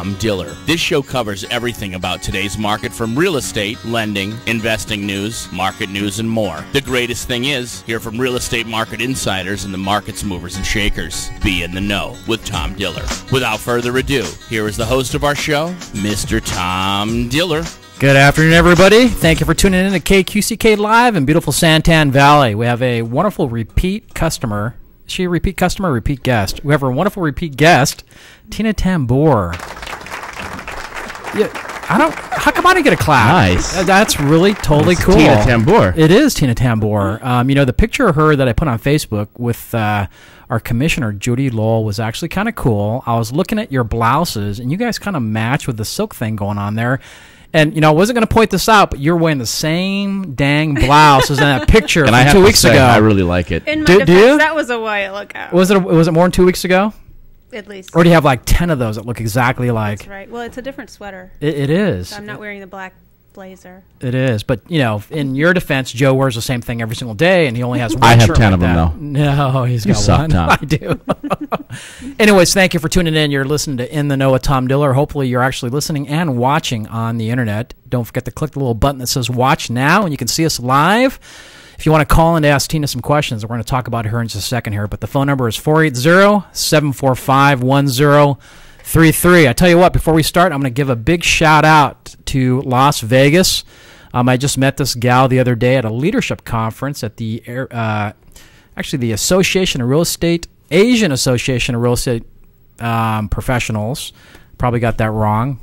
Tom Diller. This show covers everything about today's market, from real estate, lending, investing news, market news, and more. The greatest thing is, hear from real estate market insiders and the market's movers and shakers. Be in the know with Tom Diller. Without further ado, here is the host of our show, Mr. Tom Diller. Good afternoon, everybody. Thank you for tuning in to KQCK Live in beautiful Santan Valley. We have a wonderful repeat customer. Is she a repeat customer or repeat guest? We have a wonderful repeat guest, Tina Tambour. Yeah, how come I didn't get a clap? Nice. That's really totally cool. Tina Tambour. It is Tina Tambour. You know, the picture of her that I put on Facebook with our commissioner, Judy Lowell, was actually kind of cool. I was looking at your blouses, and you guys kind of match with the silk thing going on there. And, you know, I wasn't going to point this out, but you're wearing the same dang blouse as in that picture from 2 weeks ago. I really like it. In my defense, that was a while ago. Was it more than 2 weeks ago? At least. Or do you have like 10 of those that look exactly like? That's right. Well, it's a different sweater. It is. So I'm not wearing the black blazer. It is. But, you know, in your defense, Joe wears the same thing every single day, and he only has one I have shirt 10 like of them, that. though. No, he's You got suck, one. Tom. I do. Anyways, thank you for tuning in. You're listening to In the Know with Tom Diller. Hopefully you're actually listening and watching on the internet. Don't forget to click the little button that says Watch Now, and you can see us live. If you want to call in to ask Tina some questions, we're going to talk about her in just a second here. But the phone number is 480-745-1033. I tell you what, before we start, I'm going to give a big shout out to Las Vegas. I just met this gal the other day at a leadership conference at the the Association of Real Estate, Asian Association of Real Estate Professionals. Probably got that wrong,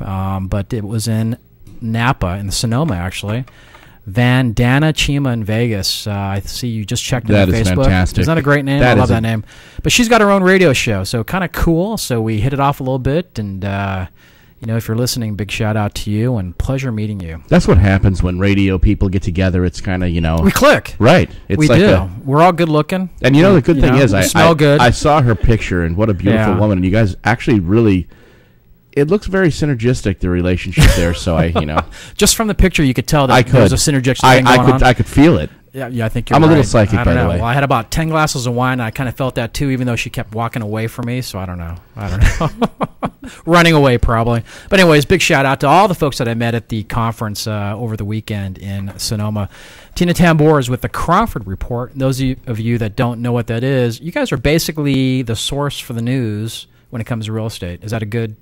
but it was in Napa, in Sonoma, actually. Vandana Chima in Vegas. I see you just checked in on Facebook. That is fantastic. Isn't that a great name? I love that name. But she's got her own radio show, so kind of cool. So we hit it off a little bit, and you know, if you're listening, big shout out to you, and pleasure meeting you. That's what happens when radio people get together. It's kind of, you know, we click. Right. It's we like do. We're all good looking. And you know, the good thing is, I smell good. I saw her picture, and what a beautiful woman. And you guys actually really. It looks very synergistic, the relationship there. So just from the picture, you could tell that there was a synergistic thing going on. I could feel it. Yeah, I think you're I'm right. a little psychic, I don't by know. the way. Well, I had about 10 glasses of wine, and I kind of felt that too, even though she kept walking away from me. So I don't know. Running away, probably. But anyways, big shout out to all the folks that I met at the conference over the weekend in Sonoma. Tina Tambour is with the Crawford Report. Those of you that don't know what that is, you guys are basically the source for the news when it comes to real estate. Is that a good...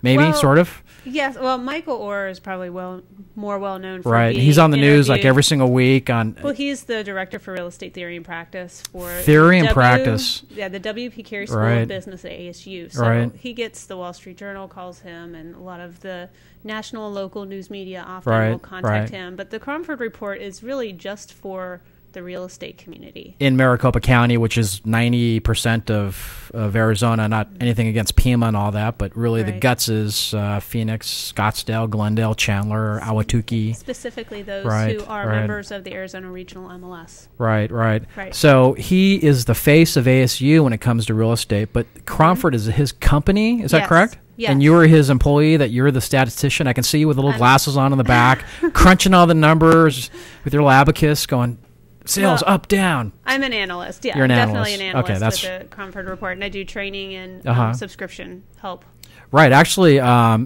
Maybe, sort of? Yes. Well, Michael Orr is probably more well known for right. being He's on the news interviewed. like every single week. Well, he's the director for real estate theory and practice for practice. Yeah, the W.P. Carey School of Business at ASU. So he gets the Wall Street Journal calls him, and a lot of the national and local news media often will contact him. But the Crawford Report is really just for the real estate community in Maricopa County, which is 90% of Arizona. Not anything against Pima and all that, but really the guts is Phoenix, Scottsdale, Glendale, Chandler, Ahwatukee. Specifically those who are members of the Arizona Regional MLS. Right. So he is the face of ASU when it comes to real estate, but Crawford is his company. Is that correct? Yes. And you were his employee, that you're the statistician. I can see you with the little glasses on in the back, crunching all the numbers with your abacus going... Sales up, down. I'm an analyst. Yeah, you're an definitely analyst. an analyst with the Crawford Report, and I do training and subscription help. Right. Actually,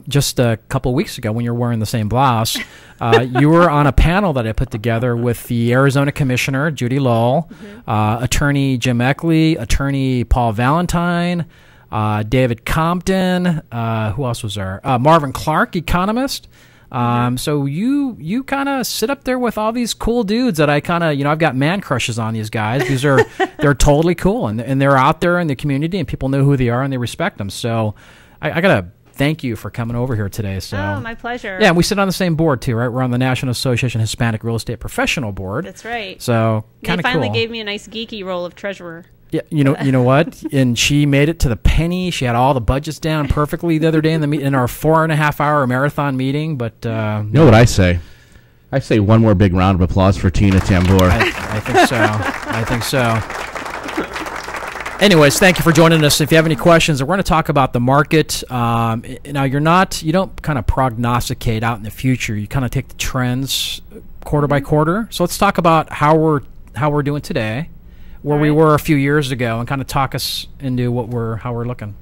just a couple of weeks ago, when you were wearing the same blouse, you were on a panel that I put together with the Arizona Commissioner, Judy Lowell, Attorney Jim Eckley, Attorney Paul Valentine, David Compton. Who else was there? Marvin Clark, economist. So you kind of sit up there with all these cool dudes that I kind of, I've got man crushes on these guys. They're totally cool, and they're out there in the community, and people know who they are and they respect them. So I got to thank you for coming over here today. So my pleasure. Yeah, and we sit on the same board too, right? We're on the National Association Hispanic Real Estate Professional Board. That's right. So kind of cool. They finally gave me a nice geeky role of treasurer. Yeah, you know what? And she made it to the penny. She had all the budgets down perfectly the other day in our 4.5-hour marathon meeting. But you know what I say? I say one more big round of applause for Tina Tambour. I think so. I think so. Anyways, thank you for joining us. If you have any questions, we're going to talk about the market. Now, you don't kind of prognosticate out in the future. You kind of take the trends quarter by quarter. So let's talk about how we're doing today, where we were a few years ago, and kind of talk us into how we're looking.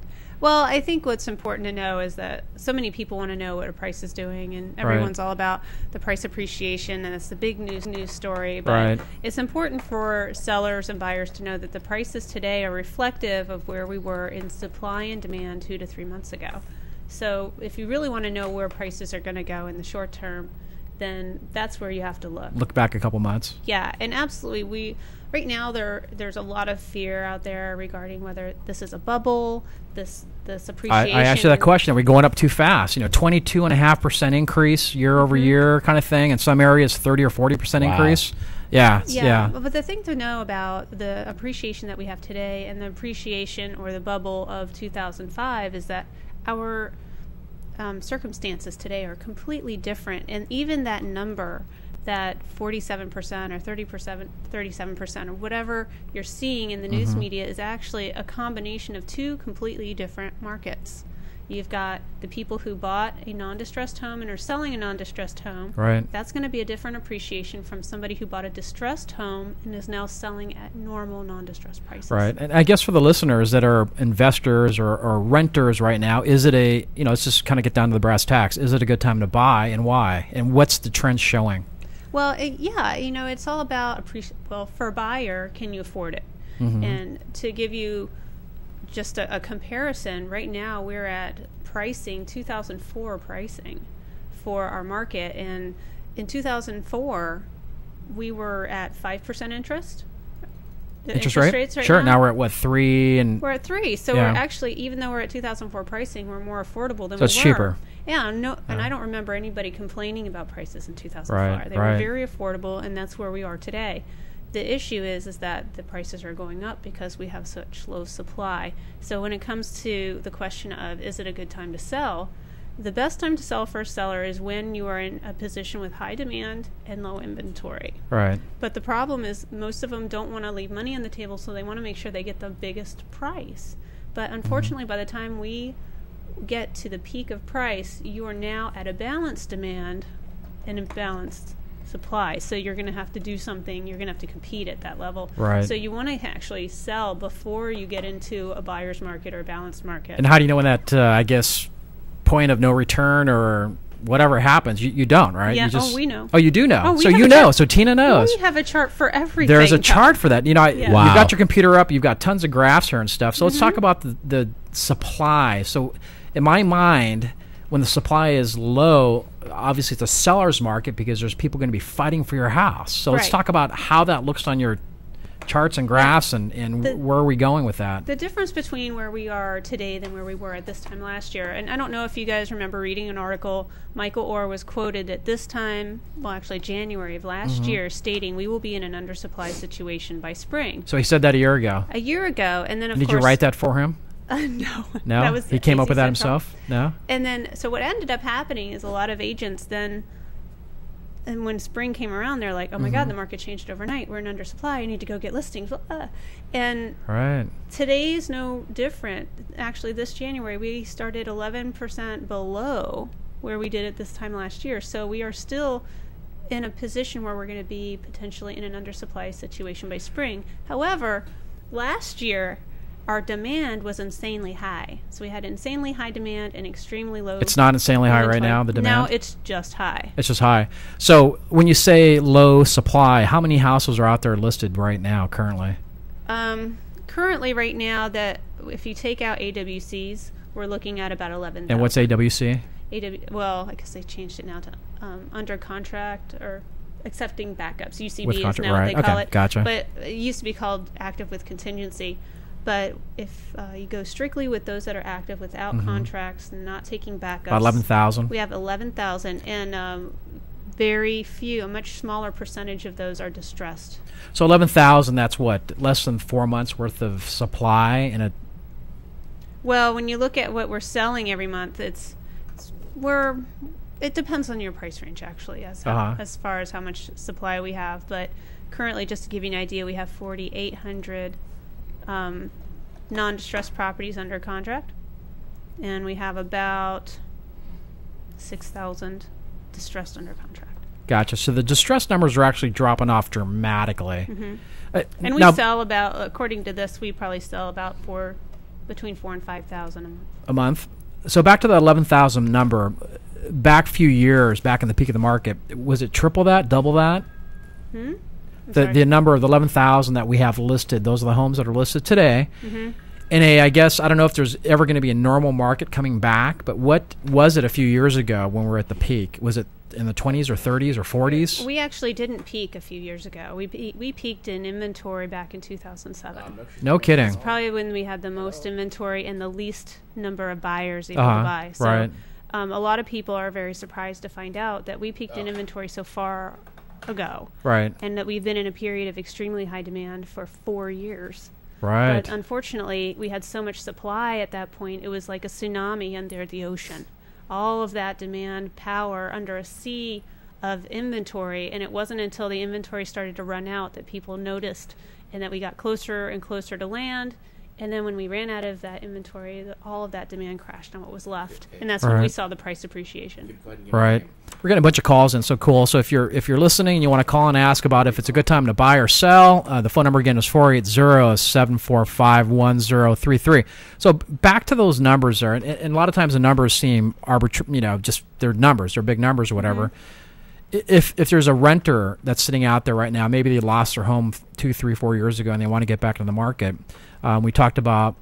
Well, I think what's important to know is that so many people want to know what a price is doing, and everyone's all about the price appreciation, and it's the big news story. But it's important for sellers and buyers to know that the prices today are reflective of where we were in supply and demand 2 to 3 months ago. So if you really want to know where prices are going to go in the short term, then that's where you have to look. Look back a couple months. Yeah, and absolutely. Right now there's a lot of fear out there regarding whether this is a bubble, this appreciation. I asked you that question. Are we going up too fast? 22.5% increase year over year kind of thing. In some areas, 30 or 40% increase. Yeah. But the thing to know about the appreciation that we have today and the appreciation or the bubble of 2005 is that our circumstances today are completely different, and even that number, that 47% or 37% or whatever you're seeing in the news media, is actually a combination of two completely different markets. You've got the people who bought a non-distressed home and are selling a non-distressed home. Right. That's going to be a different appreciation from somebody who bought a distressed home and is now selling at normal non-distressed prices. Right. And I guess for the listeners that are investors or renters right now, is it let's just kind of get down to the brass tacks. Is it a good time to buy, and why? And what's the trend showing? Well, it's all about for a buyer, can you afford it? And to give you just a comparison, right now we're at 2004 pricing for our market, and in 2004 we were at 5% interest rates right sure. Now We're at what, 3? And we're at 3. So we're actually, even though we're at 2004 pricing, we're more affordable than we were. So it's cheaper. Yeah, and I don't remember anybody complaining about prices in 2004. They were very affordable, and that's where we are today. The issue is that the prices are going up because we have such low supply. So when it comes to the question of, is it a good time to sell, the best time to sell for a seller is when you are in a position with high demand and low inventory. Right. But the problem is most of them don't want to leave money on the table, so they want to make sure they get the biggest price. But unfortunately, by the time we get to the peak of price, you are now at a balanced demand and a balanced supply. So you're going to have to do something. You're going to have to compete at that level. Right. So you want to actually sell before you get into a buyer's market or a balanced market. And how do you know when that, point of no return or whatever happens? You don't, right? Yeah. We know. Oh, you do know. Oh, so you know. So Tina knows. We have a chart for everything. There's a chart for that. You've Wow. got your computer up. You've got tons of graphs here and stuff. So let's talk about the supply. So in my mind, when the supply is low, obviously it's a seller's market because there's people going to be fighting for your house. So let's talk about how that looks on your charts and graphs, and where are we going with that? The difference between where we are today than where we were at this time last year, and I don't know if you guys remember reading an article, Michael Orr was quoted at this time, January of last year, stating we will be in an undersupply situation by spring. So he said that a year ago. A year ago, and then of course... Did you write that for him? No. No? He came up with that himself? No? And then, so what ended up happening is a lot of agents then, and when spring came around, they're like, oh my God, the market changed overnight. We're in undersupply. I need to go get listings. And today's no different. Actually, this January, we started 11% below where we did it this time last year. So we are still in a position where we're going to be potentially in an undersupply situation by spring. However, last year, our demand was insanely high. So we had insanely high demand and extremely low. It's not insanely high right now, the demand? No, it's just high. It's just high. So when you say low supply, how many houses are out there listed right now currently? Currently right now, that if you take out AWCs, we're looking at about 11,000. And what's AWC? Well, I guess they changed it now to under contract or accepting backups. UCB is now what they call it. Gotcha. But it used to be called active with contingency. But if you go strictly with those that are active without contracts and not taking backups, about 11,000. We have 11,000, and very few, a much smaller percentage of those are distressed. So 11,000, that's what, less than 4 months worth of supply in a. Well, when you look at what we're selling every month, it depends on your price range actually, as far as how much supply we have. But currently, just to give you an idea, we have 4,800. Non-distressed properties under contract, and we have about 6,000 distressed under contract. Gotcha. So the distressed numbers are actually dropping off dramatically. And we sell about, according to this, we probably sell about between 4,000 and 5,000 a month. So back to the 11,000 number. Back a few years, back in the peak of the market, was it triple that, double that? The number of the 11,000 that we have listed, those are the homes that are listed today. In I guess, I don't know if there's ever going to be a normal market coming back, but what was it a few years ago when we were at the peak? Was it in the 20s or 30s or 40s? We actually didn't peak a few years ago. We peaked in inventory back in 2007. No kidding. It's probably when we had the most inventory and the least number of buyers able to buy. So, right. A lot of people are very surprised to find out that we peaked in inventory so far ago. Right. And that we've been in a period of extremely high demand for 4 years. Right. But unfortunately, we had so much supply at that point, it was like a tsunami under the ocean. All of that demand power under a sea of inventory, and it wasn't until the inventory started to run out that people noticed, and that we got closer and closer to land. And then when we ran out of that inventory, all of that demand crashed on what was left, and that's when we saw the price appreciation. Right. We're getting a bunch of calls in, so cool. So if you're listening and you want to call and ask about if it's a good time to buy or sell, the phone number again is 480-745-1033. So back to those numbers there, and a lot of times the numbers seem arbitrary, just they're numbers, they're big numbers or whatever. If there's a renter that's sitting out there right now, maybe they lost their home 2, 3, 4 years ago and they want to get back into the market. We talked about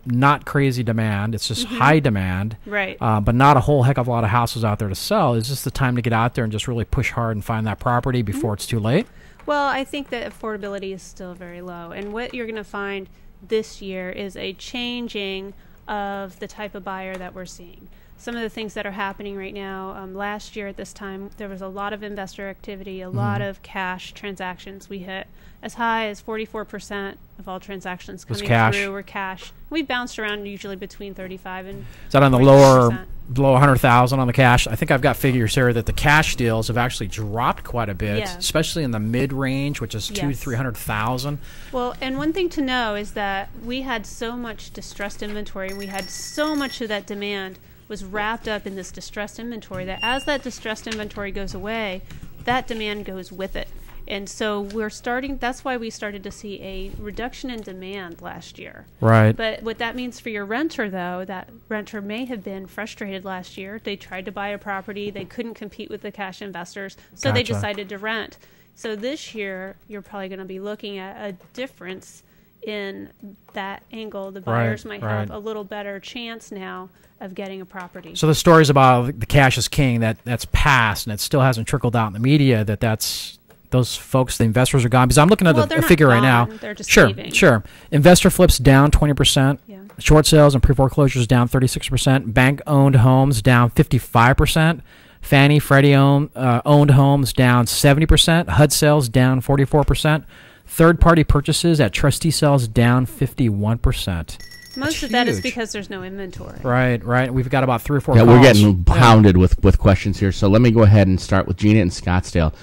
not crazy demand. It's just high demand. Right. But not a whole heck of a lot of houses out there to sell. Is this the time to get out there and just really push hard and find that property before it's too late? Well, I think that affordability is still very low. And what you're going to find this year is a changing of the type of buyer that we're seeing. Some of the things that are happening right now, last year at this time, there was a lot of investor activity, a lot of cash transactions. We hit as high as 44% of all transactions coming through were cash. We've bounced around usually between 35 and 40%. Is that on the below 100,000 on the cash? I think I've got figures here that the cash deals have actually dropped quite a bit, especially in the mid-range, which is 200,000-300,000. Well, and one thing to know is that we had so much distressed inventory, and we had so much of that demand was wrapped up in this distressed inventory, that as that distressed inventory goes away, that demand goes with it. And so that's why we started to see a reduction in demand last year. Right. But what that means for your renter, though, that renter may have been frustrated last year. They tried to buy a property. They couldn't compete with the cash investors, so they decided to rent. So this year, you're probably going to be looking at a difference in that angle. The buyers might have a little better chance now of getting a property. So the stories about the cash is king, that's past, and it still hasn't trickled out in the media that's those folks, the investors are gone. Because I'm looking at a figure right now. They're just leaving. Sure. Investor flips down 20%. Yeah. Short sales and pre-foreclosures down 36%. Bank-owned homes down 55%. Fannie, Freddie owned homes down 70%. HUD sales down 44%. Third-party purchases at trustee sales down 51%. Most of that is because there's no inventory. Right. We've got about 3 or 4 calls. We're getting pounded with questions here. So let me go ahead and start with Gina in Scottsdale.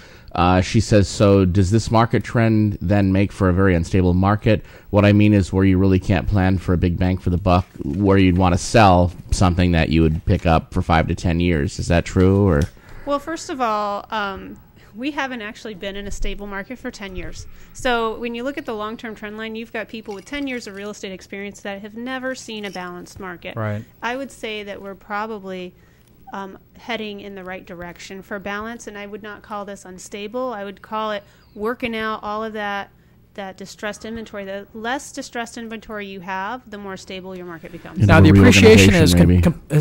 She says, so does this market trend then make for a very unstable market? What I mean is where you really can't plan for a big bang for the buck, where you'd want to sell something that you would pick up for 5 to 10 years. Is that true? Or? Well, first of all, we haven't actually been in a stable market for 10 years. So when you look at the long-term trend line, you've got people with 10 years of real estate experience that have never seen a balanced market. Right. I would say that we're probably heading in the right direction for balance, and I would not call this unstable. I would call it working out all of that distressed inventory. The less distressed inventory you have, the more stable your market becomes. Now, the appreciation has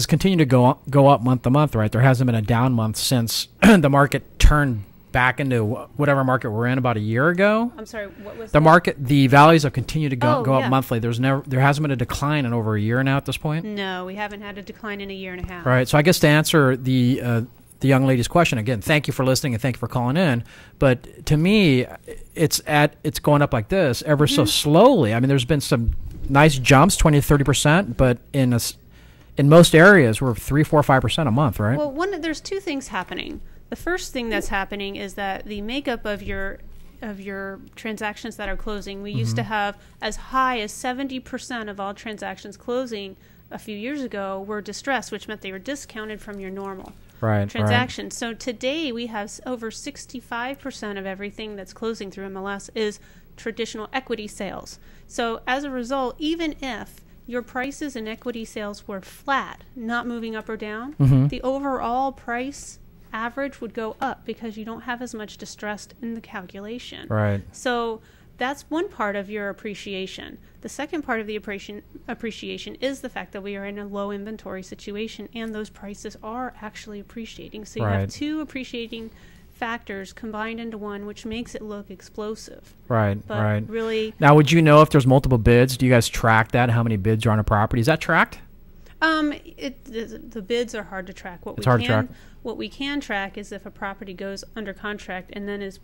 continued to go up month to month, right? There hasn't been a down month since the market turned back into whatever market we're in about a year ago. I'm sorry, what was the market? The values have continued to go up yeah. monthly. There hasn't been a decline in over a year now at this point. No, we haven't had a decline in a year and a half. Right. So I guess to answer the young lady's question again, thank you for listening and thank you for calling in. But to me, it's going up like this ever so slowly. I mean, there's been some nice jumps, 20 to 30%, but in most areas we're 3, 4, 5% a month, right? Well, there's two things happening. The first thing that's happening is that the makeup of your transactions that are closing, we used to have as high as 70% of all transactions closing a few years ago were distressed, which meant they were discounted from your normal transaction. Right. So today we have over 65% of everything that's closing through MLS is traditional equity sales. So as a result, even if your prices in equity sales were flat, not moving up or down, Mm-hmm. the overall price average would go up because you don't have as much distress in the calculation. Right. So that's one part of your appreciation. The second part of the appreciation is the fact that we are in a low inventory situation and those prices are actually appreciating. So you Right. have two appreciating factors combined into one, which makes it look explosive. Right, But right. really, Now, would you know if there's multiple bids? Do you guys track that? How many bids are on a property? Is that tracked? the bids are hard to track. It's hard to track. What we can track is if a property goes under contract and then is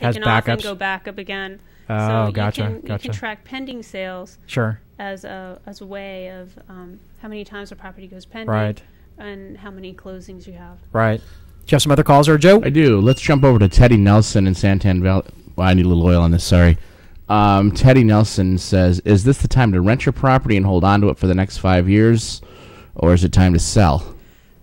Has taken off and backups? go back up again. Oh, so gotcha, you gotcha. can track pending sales Sure. as a way of how many times a property goes pending, Right. and how many closings you have. Right. Do you have some other calls there, Joe? I do. Let's jump over to Teddy Nelson in Santan Valley. Well, I need a little oil on this, sorry. Teddy Nelson says, is this the time to rent your property and hold on to it for the next 5 years, or is it time to sell?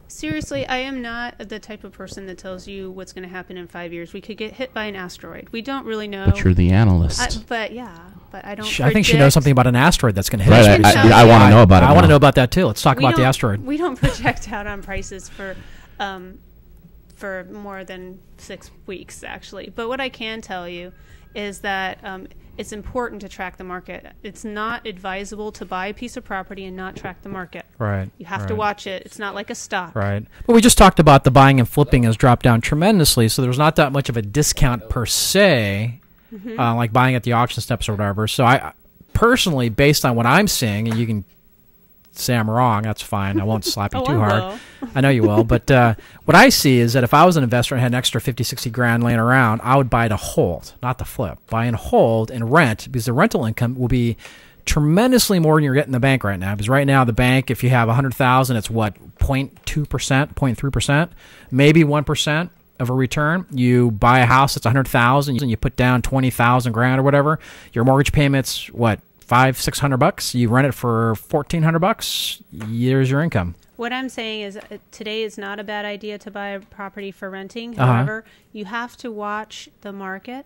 Seriously, I am not the type of person that tells you what's going to happen in 5 years. We could get hit by an asteroid. We don't really know. But you're the analyst. But I don't. I think she knows something about an asteroid that's going to hit Right, us. I want to know about it. I want to now. know about that too. Let's talk about the asteroid. We don't project out on prices for more than 6 weeks, actually. But what I can tell you is that it's important to track the market. It's not advisable to buy a piece of property and not track the market. Right. You have to watch it. It's not like a stock. Right. But we just talked about the buying and flipping has dropped down tremendously, so there's not that much of a discount per se, like buying at the auction steps or whatever. So I personally, based on what I'm seeing, and you can say I'm wrong, that's fine. I won't slap you too hard. I know you will. But what I see is that if I was an investor and had an extra 50, 60 grand laying around, I would buy to hold, not to flip. Buy and hold and rent, because the rental income will be tremendously more than you're getting in the bank right now. Because right now the bank, if you have 100,000, it's what, 0.2%, 0.3%, maybe 1% of a return. You buy a house that's 100,000 and you put down 20,000 grand or whatever. Your mortgage payment's what, $500-600? You rent it for $1,400. Here's your income. What I'm saying is today is not a bad idea to buy a property for renting. However, you have to watch the market.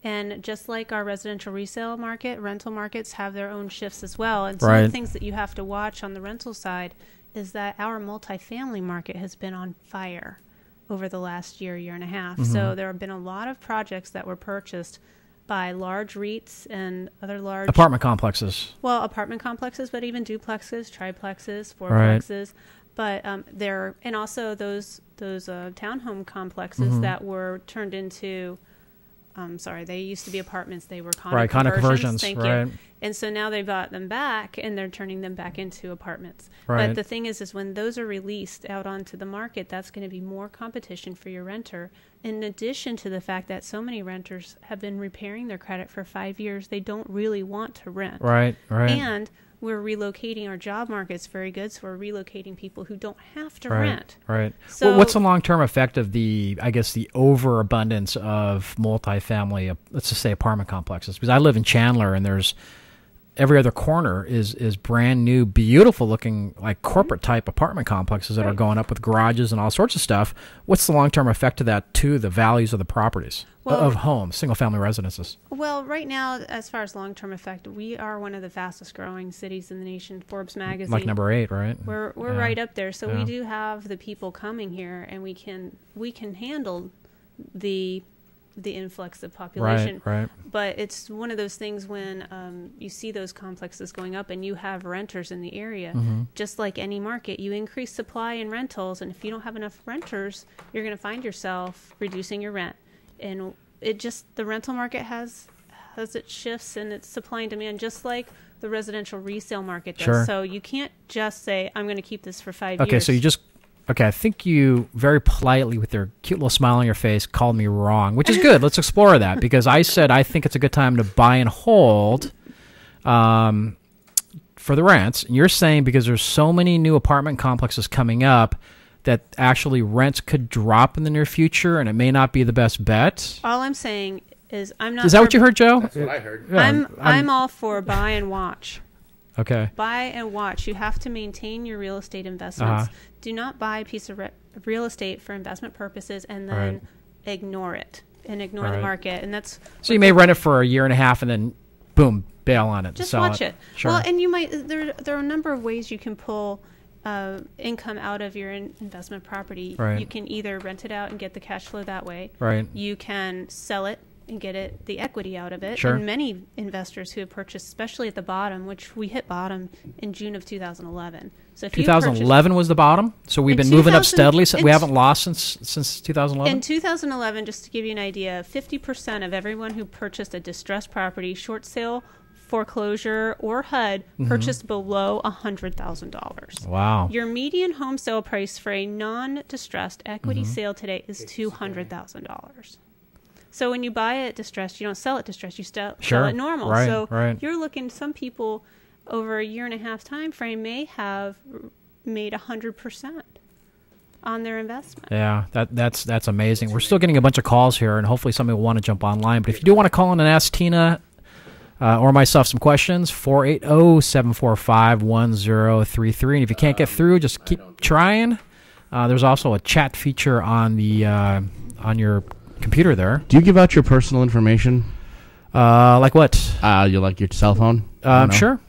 And just like our residential resale market, rental markets have their own shifts as well. And some of the things that you have to watch on the rental side is that our multifamily market has been on fire over the last year and a half. So there have been a lot of projects that were purchased by large REITs and other large apartment complexes. Well, apartment complexes, but even duplexes, triplexes, fourplexes. But and also those townhome complexes that were turned into. They used to be apartments. They were condo conversions. Thank you. And so now they bought them back, and they're turning them back into apartments. Right. But the thing is when those are released out onto the market, that's going to be more competition for your renter. In addition to the fact that so many renters have been repairing their credit for 5 years, they don't really want to rent. Right. And we're relocating our job market's very good, so we're relocating people who don't have to rent. Right. So well, what's the long-term effect of the overabundance of multifamily, let's just say apartment complexes? Because I live in Chandler, and there's every other corner is brand new, beautiful looking, like corporate type apartment complexes that are going up with garages and all sorts of stuff. What's the long-term effect of that to the values of the properties of homes, single family residences? Well, right now, as far as long-term effect, we are one of the fastest growing cities in the nation. Forbes magazine, like number 8, right? We're right up there. So we do have the people coming here, and we can handle the influx of population. Right. But it's one of those things when you see those complexes going up and you have renters in the area, just like any market, you increase supply in rentals, and if you don't have enough renters, you're going to find yourself reducing your rent. And the rental market has its shifts and its supply and demand, just like the residential resale market does. Sure. So you can't just say, I'm going to keep this for 5 years. Okay, so I think you very politely, with your cute little smile on your face, called me wrong, which is good. Let's explore that, because I said I think it's a good time to buy and hold for the rents. And you're saying because there's so many new apartment complexes coming up that actually rents could drop in the near future, and it may not be the best bet. All I'm saying is I'm not. Is that what you heard, Joe? That's what I heard. Yeah, I'm all for buy and watch. Okay. Buy and watch. You have to maintain your real estate investments. Do not buy a piece of real estate for investment purposes and then ignore it and ignore the market. And that's so you may rent it for a year and a half and then boom, bail on it. Just sell watch it. Sure. Well, and you might there are a number of ways you can pull income out of your investment property. Right. You can either rent it out and get the cash flow that way. Right. You can sell it and get the equity out of it. Sure. And many investors who have purchased, especially at the bottom, which we hit bottom in June of 2011. So if 2011 was the bottom. So we've been moving up steadily. So we haven't lost since 2011. In 2011, just to give you an idea, 50% of everyone who purchased a distressed property, short sale, foreclosure, or HUD, purchased below $100,000. Wow. Your median home sale price for a non-distressed equity sale today is $200,000. So when you buy it distressed, you don't sell it distressed. You sell it normal. Right, so right. you're looking. Some people over a 1.5 time frame may have made 100% on their investment. Yeah, that's amazing. We're still getting a bunch of calls here, and hopefully somebody will want to jump online. But if you do want to call in and ask Tina or myself some questions, 480-745-1033. And if you can't get through, just keep trying. There's also a chat feature on the on your computer there. Do you give out your personal information? Like what? You like your cell phone? Sure.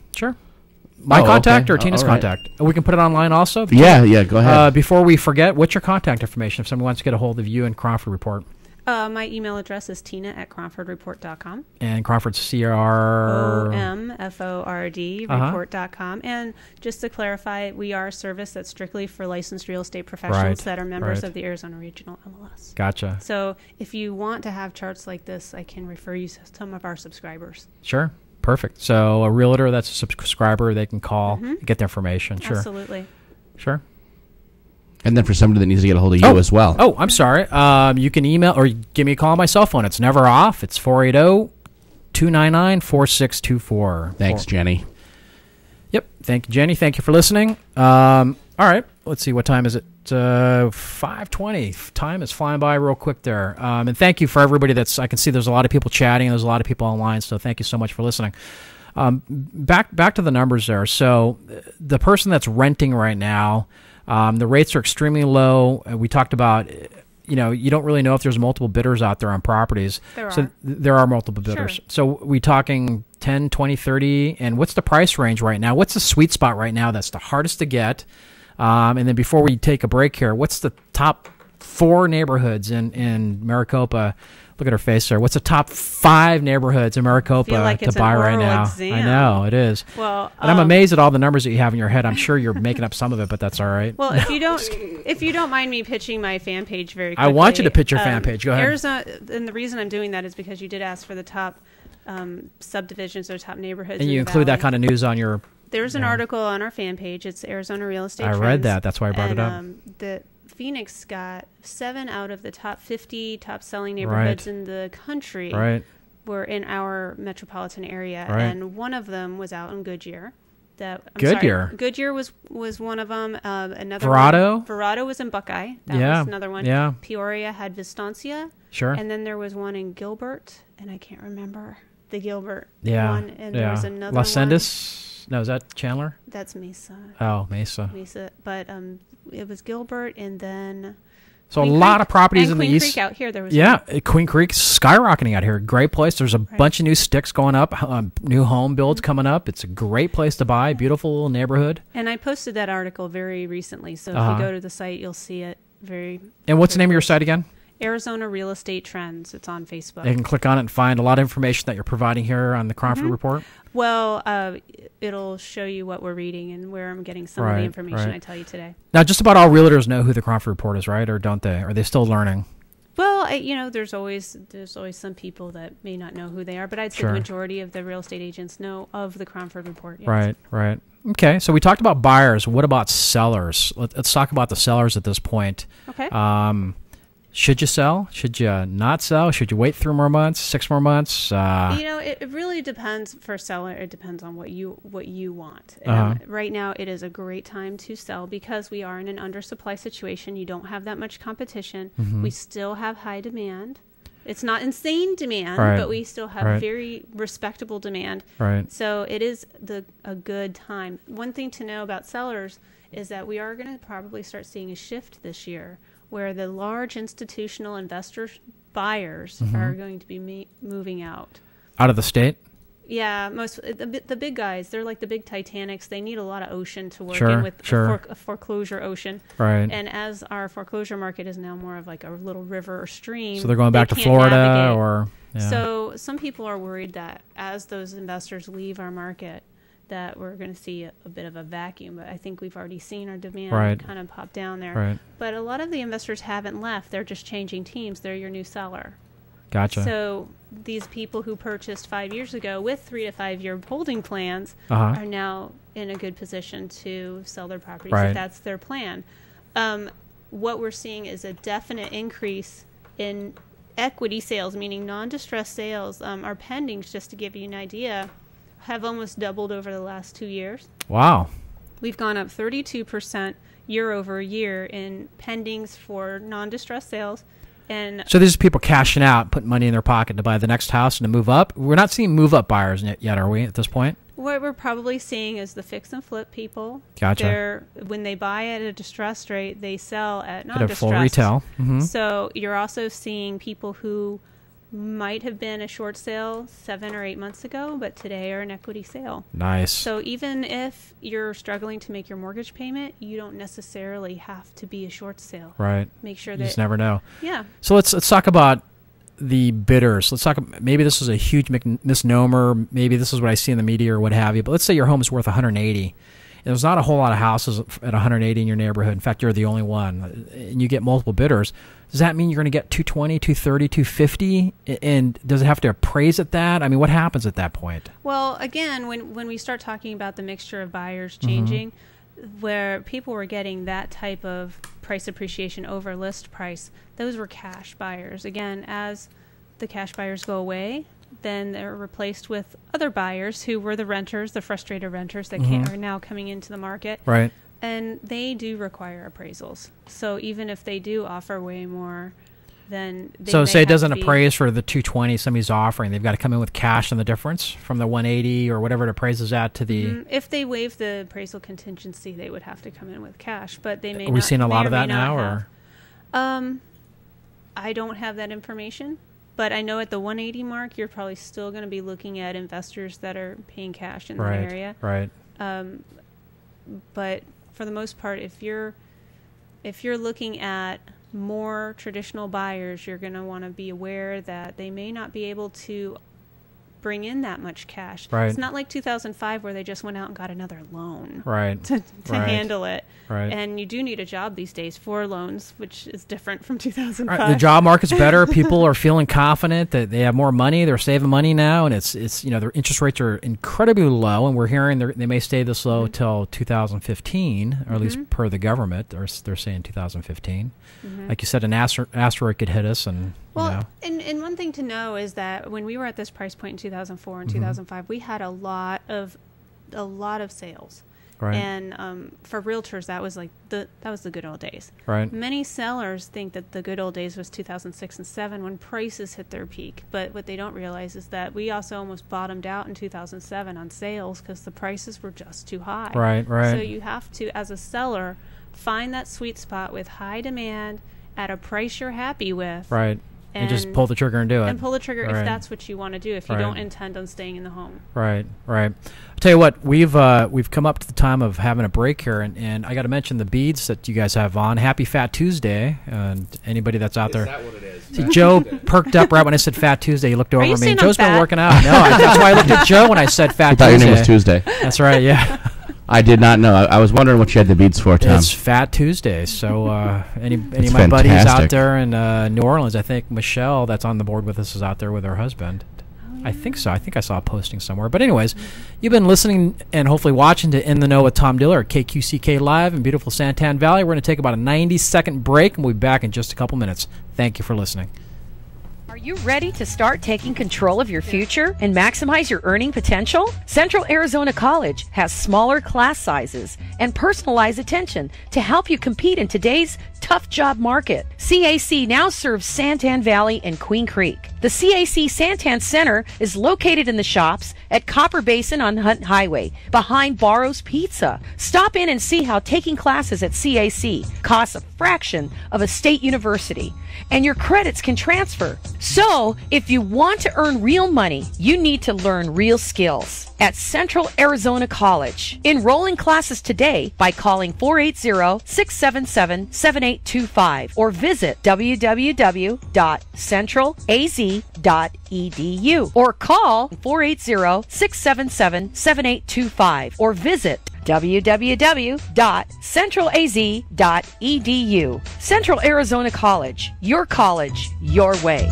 My contact or Tina's right. contact? We can put it online also? Yeah, go ahead. Before we forget, what's your contact information if someone wants to get a hold of you and Crawford Report? My email address is tina@crawfordreport.com. And Crawford's CROMFORD report.com. And just to clarify, we are a service that's strictly for licensed real estate professionals that are members of the Arizona Regional MLS. Gotcha. So if you want to have charts like this, I can refer you to some of our subscribers. Sure. Perfect. So a realtor that's a subscriber, they can call and get the information. Sure. Absolutely. Sure. And then for somebody that needs to get a hold of you as well. Oh, I'm sorry. You can email or give me a call on my cell phone. It's never off. It's 480-299-4624. Thanks, Jenny. Yep. Thank you, Jenny. Thank you for listening. All right. Let's see. What time is it? 5:20. Time is flying by real quick there. And thank you for everybody I can see there's a lot of people chatting. There's a lot of people online. So thank you so much for listening. Back to the numbers there. So the person that's renting right now, the rates are extremely low. We talked about, you don't really know if there's multiple bidders out there on properties. There are multiple bidders. Sure. So we talking 10, 20, 30, and what's the price range right now? What's the sweet spot right now that's the hardest to get? And then before we take a break here, what's the top 4 neighborhoods in Maricopa? Look at her face there. What's the top 5 neighborhoods in Maricopa to buy right now? Exam. I know, it is. Well, and I'm amazed at all the numbers that you have in your head. I'm sure you're making up some of it, but that's all right. Well, if you don't mind me pitching my fan page very quickly. I want you to pitch your fan page. Go ahead. Arizona, and the reason I'm doing that is because you did ask for the top subdivisions or top neighborhoods. And you include that kind of news on your... There's an article on our fan page. It's Arizona Real Estate Trends. I read that. That's why I brought it up. The Phoenix got 7 out of the top 50 top selling neighborhoods in the country were in our metropolitan area, and one of them was out in Goodyear. Goodyear was one of them. Another Verrado was in Buckeye. That was another one. Yeah. Peoria had Vistancia. Sure. And then there was one in Gilbert, and I can't remember the Gilbert one. And there was another Las Sendas. No, is that Chandler? That's Mesa. Oh, Mesa. But it was Gilbert, and then... So Queen a lot of properties in the east. Creek out here, there was Queen Creek skyrocketing out here. Great place. There's a bunch of new sticks going up, new home builds coming up. It's a great place to buy. Beautiful little neighborhood. And I posted that article very recently, so if you go to the site, you'll see it And what's the name of your site again? Arizona Real Estate Trends. It's on Facebook. They can click on it and find a lot of information that you're providing here on the Crawford Report. Well, it'll show you what we're reading and where I'm getting some of the information I tell you today. Now, just about all realtors know who the Crawford Report is, right? Or don't they? Are they still learning? Well, there's always some people that may not know who they are, but I'd say the majority of the real estate agents know of the Crawford Report. Yes. Right. Okay, so we talked about buyers. What about sellers? Let's talk about the sellers at this point. Okay. Should you sell? Should you not sell? Should you wait 3 more months, 6 more months? It really depends. For seller, it depends on what you want. Right now, it is a great time to sell because we are in an undersupply situation. You don't have that much competition. We still have high demand. It's not insane demand, but we still have very respectable demand. So it is a good time. One thing to know about sellers is that we are going to probably start seeing a shift this year where the large institutional investor buyers are going to be moving out. Out of the state? Yeah, the big guys, they're like the big Titanics. They need a lot of ocean to work in with a foreclosure ocean. Right. And as our foreclosure market is now more of like a little river or stream. So they're going back to Florida navigate. Or... Yeah. So some people are worried that as those investors leave our market, that we're going to see a bit of a vacuum. But I think we've already seen our demand kind of pop down there. Right. But a lot of the investors haven't left. They're just changing teams. They're your new seller. Gotcha. So these people who purchased 5 years ago with 3 to 5 year holding plans are now in a good position to sell their properties if that's their plan. What we're seeing is a definite increase in equity sales, meaning non-distressed sales. Our pendings, just to give you an idea, have almost doubled over the last 2 years. Wow. We've gone up 32% year over year in pendings for non-distressed sales. And so these are people cashing out, putting money in their pocket to buy the next house and to move up. We're not seeing move-up buyers yet, are we, at this point? What we're probably seeing is the fix and flip people. Gotcha. When they buy at a distressed rate, they sell at non-distressed. At a full retail. Mm-hmm. So you're also seeing people who might have been a short sale 7 or 8 months ago, but today are an equity sale. Nice. So even if you're struggling to make your mortgage payment, you don't necessarily have to be a short sale. Right. Make sure you that... just never know. Yeah. So let's talk about the bidders. Let's talk. Maybe this is a huge misnomer. Maybe this is what I see in the media or what have you. But let's say your home is worth $180. There's not a whole lot of houses at 180 in your neighborhood. In fact, you're the only one, and you get multiple bidders. Does that mean you're going to get 220, 230, 250? And does it have to appraise at that? I mean, what happens at that point? Well, again, when we start talking about the mixture of buyers changing, where people were getting that type of price appreciation over list price, those were cash buyers. Again, as the cash buyers go away, then they're replaced with other buyers who were the renters, the frustrated renters that are now coming into the market. Right. And they do require appraisals. So even if they do offer way more, then they so say it doesn't appraise for the 220 somebody's offering. They've got to come in with cash on the difference from the 180 or whatever it appraises at to the... If they waive the appraisal contingency, they would have to come in with cash, but they may Are we seeing a lot of that now? Or I don't have that information. But I know at the 180 mark, you're probably still going to be looking at investors that are paying cash in that area. Right. But for the most part, if you're looking at more traditional buyers, you're going to want to be aware that they may not be able to bring in that much cash. Right. It's not like 2005 where they just went out and got another loan to handle it. Right. And you do need a job these days for loans, which is different from 2005. Right. The job market's better. People are feeling confident that they have more money. They're saving money now, and it's their interest rates are incredibly low, and we're hearing they may stay this low till 2015, or at least per the government. They're saying 2015. Like you said, an asteroid could hit us, and and one thing to know is that when we were at this price point in 2004 and 2005, we had a lot of sales. Right. And for realtors, that was the good old days. Right. Many sellers think that the good old days was 2006 and 2007 when prices hit their peak. But what they don't realize is that we also almost bottomed out in 2007 on sales because the prices were just too high. Right. So you have to, as a seller, find that sweet spot with high demand at a price you're happy with. Right. And just pull the trigger and do it. And pull the trigger if that's what you want to do, if you don't intend on staying in the home. Right. I'll tell you what, we've come up to the time of having a break here, and I got to mention the beads that you guys have on. Happy Fat Tuesday, and anybody that's out there. Is that what it is? See, Joe perked up right when I said Fat Tuesday. He looked over at me. And Joe's been working out. No, that's why I looked at Joe when I said Fat Tuesday. I thought your name was Tuesday. That's right, yeah. I did not know. I was wondering what you had the beads for, Tom. It's Fat Tuesday. So any of my fantastic. buddies out there in New Orleans, I think Michelle, that's on the board with us, is out there with her husband. I think so. I think I saw a posting somewhere. But anyways, you've been listening and hopefully watching to In the Know with Tom Diller at KQCK Live in beautiful Santan Valley. We're going to take about a 90-second break, and we'll be back in just a couple minutes. Thank you for listening. Are you ready to start taking control of your future and maximize your earning potential? Central Arizona College has smaller class sizes and personalized attention to help you compete in today's tough job market. CAC now serves Santan Valley and Queen Creek. The CAC Santan Center is located in the shops at Copper Basin on Hunt Highway, behind Barrow's Pizza. Stop in and see how taking classes at CAC costs a fraction of a state university, and your credits can transfer. So, if you want to earn real money, you need to learn real skills at Central Arizona College. Enroll in classes today by calling 480-677-7825 or visit www.centralaz.edu or call 480-677-7825 or visit www.centralaz.edu. Central Arizona College, your college, your way.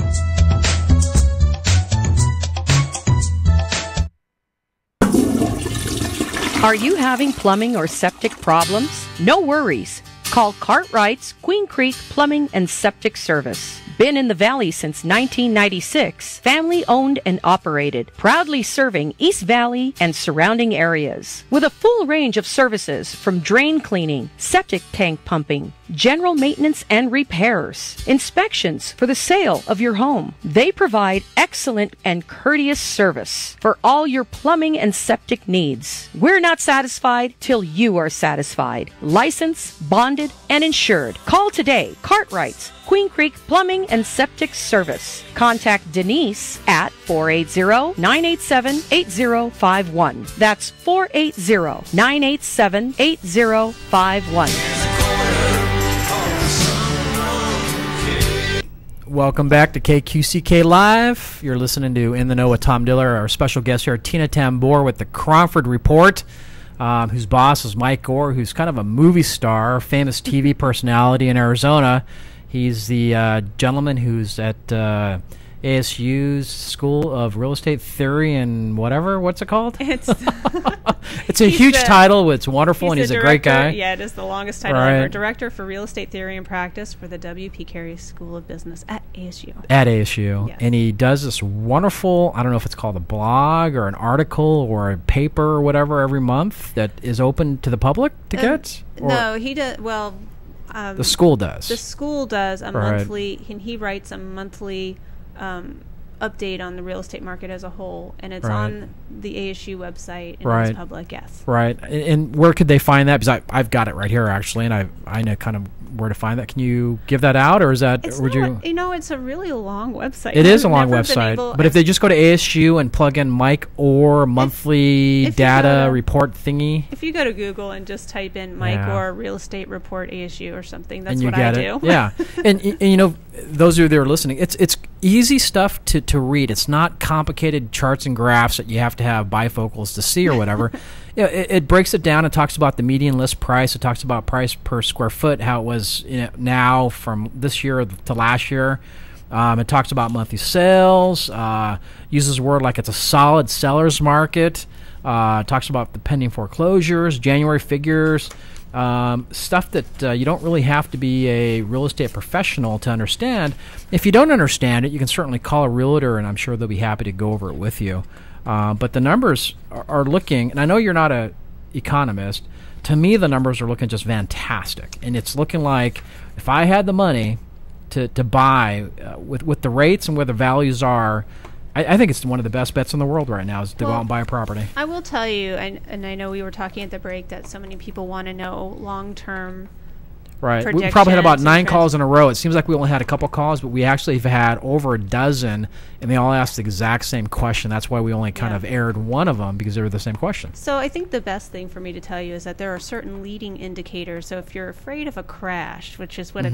Are you having plumbing or septic problems? No worries. Call Cartwright's Queen Creek Plumbing and Septic Service. Been in the Valley since 1996. Family owned and operated. Proudly serving East Valley and surrounding areas. With a full range of services from drain cleaning, septic tank pumping, general maintenance and repairs, inspections for the sale of your home. They provide excellent and courteous service for all your plumbing and septic needs. We're not satisfied till you are satisfied. Licensed, bonded, and insured. Call today. Cartwright's Queen Creek Plumbing and Septic Service. Contact Denise at 480-987-8051. That's 480-987-8051. Welcome back to KQCK Live. You're listening to In the Know with Tom Diller. Our special guest here, Tina Tambor with the Cromford Report, whose boss is Mike Gore, who's kind of a movie star, famous TV personality in Arizona. He's the gentleman who's at ASU's School of Real Estate Theory and whatever. What's it called? It's a huge title. It's wonderful, and he's a great guy. Yeah, it is the longest title ever. Director for Real Estate Theory and Practice for the W.P. Carey School of Business at ASU. At ASU. Yes. And he does this wonderful, I don't know if it's called a blog or an article or a paper or whatever every month that is open to the public to get? No, he does. Well, the school does. The school does a monthly, and he writes a monthly update on the real estate market as a whole, and it's on the ASU website and it's public. Yes. Right. And where could they find that? Because I've got it right here actually, and I know kind of where to find that. Can you give that out, or is that it's a really long website. It is a long website, but if they just go to ASU and plug in Mike or monthly data report thingy, if you go to Google and just type in Mike or real estate report ASU or something, that's what I do. Yeah. and you know, those of you that are listening, it's easy stuff to read. It's not complicated charts and graphs that you have to have bifocals to see or whatever. It breaks it down and talks about the median list price. It talks about price per square foot, how it was now from this year to last year. It talks about monthly sales, uses a word like it's a solid seller's market, talks about the pending foreclosures, January figures, stuff that you don't really have to be a real estate professional to understand. If you don't understand it, you can certainly call a realtor, and I'm sure they'll be happy to go over it with you. But the numbers are looking, and I know you're not an economist, to me the numbers are looking just fantastic. And it's looking like if I had the money to buy with the rates and where the values are, I think it's one of the best bets in the world right now is to go out and buy a property. I will tell you, and I know we were talking at the break that so many people want to know long-term Right. We probably had about 9 calls in a row. It seems like we only had a couple calls, but we actually have had over a dozen, and they all asked the exact same question. That's why we only kind of aired one of them, because they were the same question. So I think the best thing for me to tell you is that there are certain leading indicators. So if you're afraid of a crash, which is what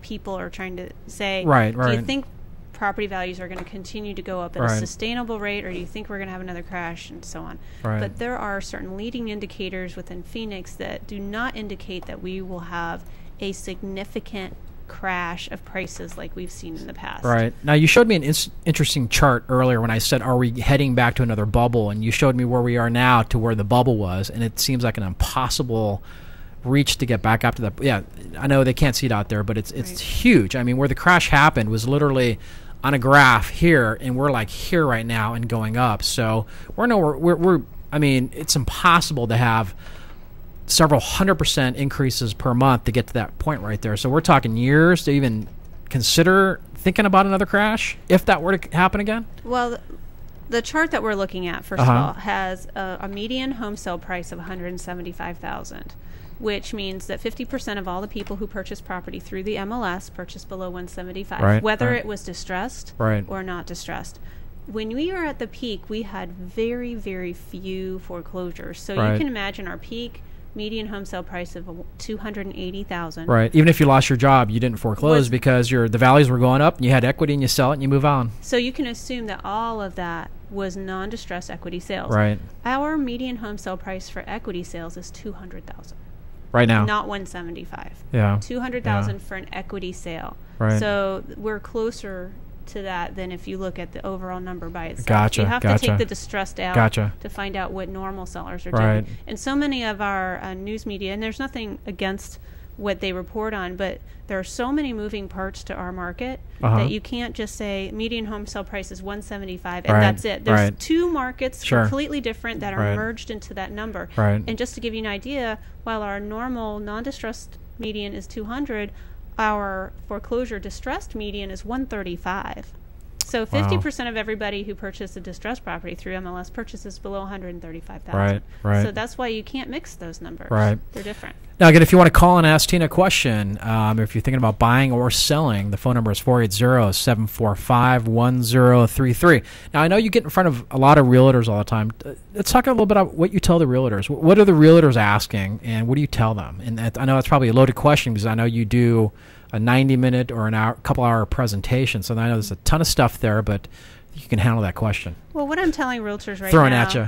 people are trying to say, do you think property values are going to continue to go up at a sustainable rate, or do you think we're going to have another crash, and so on? But there are certain leading indicators within Phoenix that do not indicate that we will have a significant crash of prices like we've seen in the past. Right. Now, you showed me an interesting chart earlier when I said, are we heading back to another bubble? And you showed me where we are now to where the bubble was, and it seems like an impossible reach to get back up to that. Yeah, I know they can't see it out there, but it's huge. I mean, where the crash happened was literally on a graph here, and we're like here right now and going up. So we're I mean, it's impossible to have several 100% increases per month to get to that point right there. So we're talking years to even consider thinking about another crash if that were to happen again? Well, the chart that we're looking at, first of all, has a median home sale price of $175,000, which means that 50% of all the people who purchase property through the MLS purchased below $175,000, whether it was distressed or not distressed. When we were at the peak, we had very, very few foreclosures. So you can imagine our peak median home sale price of $280,000. Right. Even if you lost your job, you didn't foreclose because the values were going up, and you had equity, and you sell it, and you move on. So you can assume that all of that was non-distressed equity sales. Right. Our median home sale price for equity sales is $200,000. Right now. Not $175,000. Yeah. $200,000 for an equity sale. Right. So we're closer to that than if you look at the overall number by itself. Gotcha. You have to take the distressed out to find out what normal sellers are doing. And so many of our news media, and there's nothing against what they report on, but there are so many moving parts to our market that you can't just say median home sale price is $175,000 and that's it. There's two markets completely different that are merged into that number. And just to give you an idea, while our normal non-distressed median is $200,000, our foreclosure distressed median is $135,000. So 50% of everybody who purchased a distressed property through MLS purchases below $135,000. Right. So that's why you can't mix those numbers. They're different. Now, again, if you want to call and ask Tina a question, if you're thinking about buying or selling, the phone number is 480-745-1033. Now, I know you get in front of a lot of realtors all the time. Let's talk a little bit about what you tell the realtors. What are the realtors asking, and what do you tell them? And I know that's probably a loaded question because I know you do a 90-minute or an hour, couple-hour presentation. So I know there's a ton of stuff there, but you can handle that question. Well, what I'm telling realtors right Throwing now... at you.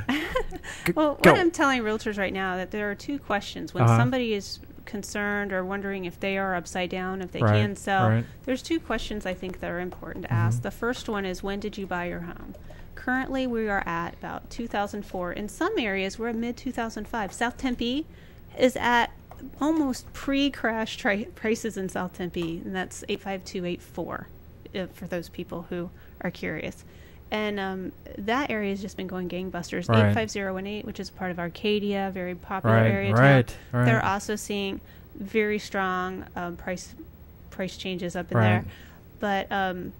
What I'm telling realtors right now, that there are two questions. When somebody is concerned or wondering if they are upside down, if they can sell, there's two questions I think that are important to ask. The first one is, when did you buy your home? Currently, we are at about 2004. In some areas, we're at mid-2005. South Tempe is at almost pre-crash prices in South Tempe, and that's 85284 for those people who are curious. And that area has just been going gangbusters. 85018, which is part of Arcadia, very popular area town. They're also seeing very strong price changes up in there. But is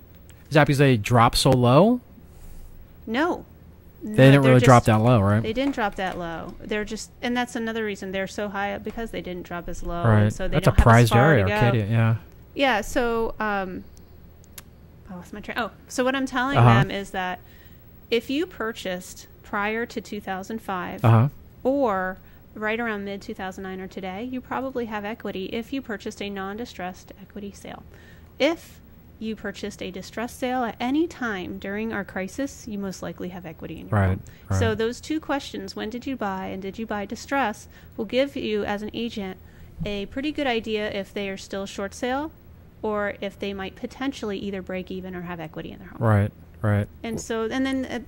that because they dropped so low? No. They didn't really drop that low, right? They didn't drop that low. They're just, and that's another reason they're so high up, because they didn't drop as low. Right. And so they that's don't a prized have as far area, to go. Arcadia. Yeah. Yeah. So, I lost my train. So what I'm telling them is that if you purchased prior to 2005 or right around mid 2009 or today, you probably have equity if you purchased a non-distressed equity sale. If you purchased a distressed sale at any time during our crisis, you most likely have equity in your home. So those two questions, when did you buy and did you buy distress, will give you as an agent a pretty good idea if they are still short sale or if they might potentially either break even or have equity in their home. Right. And so, and then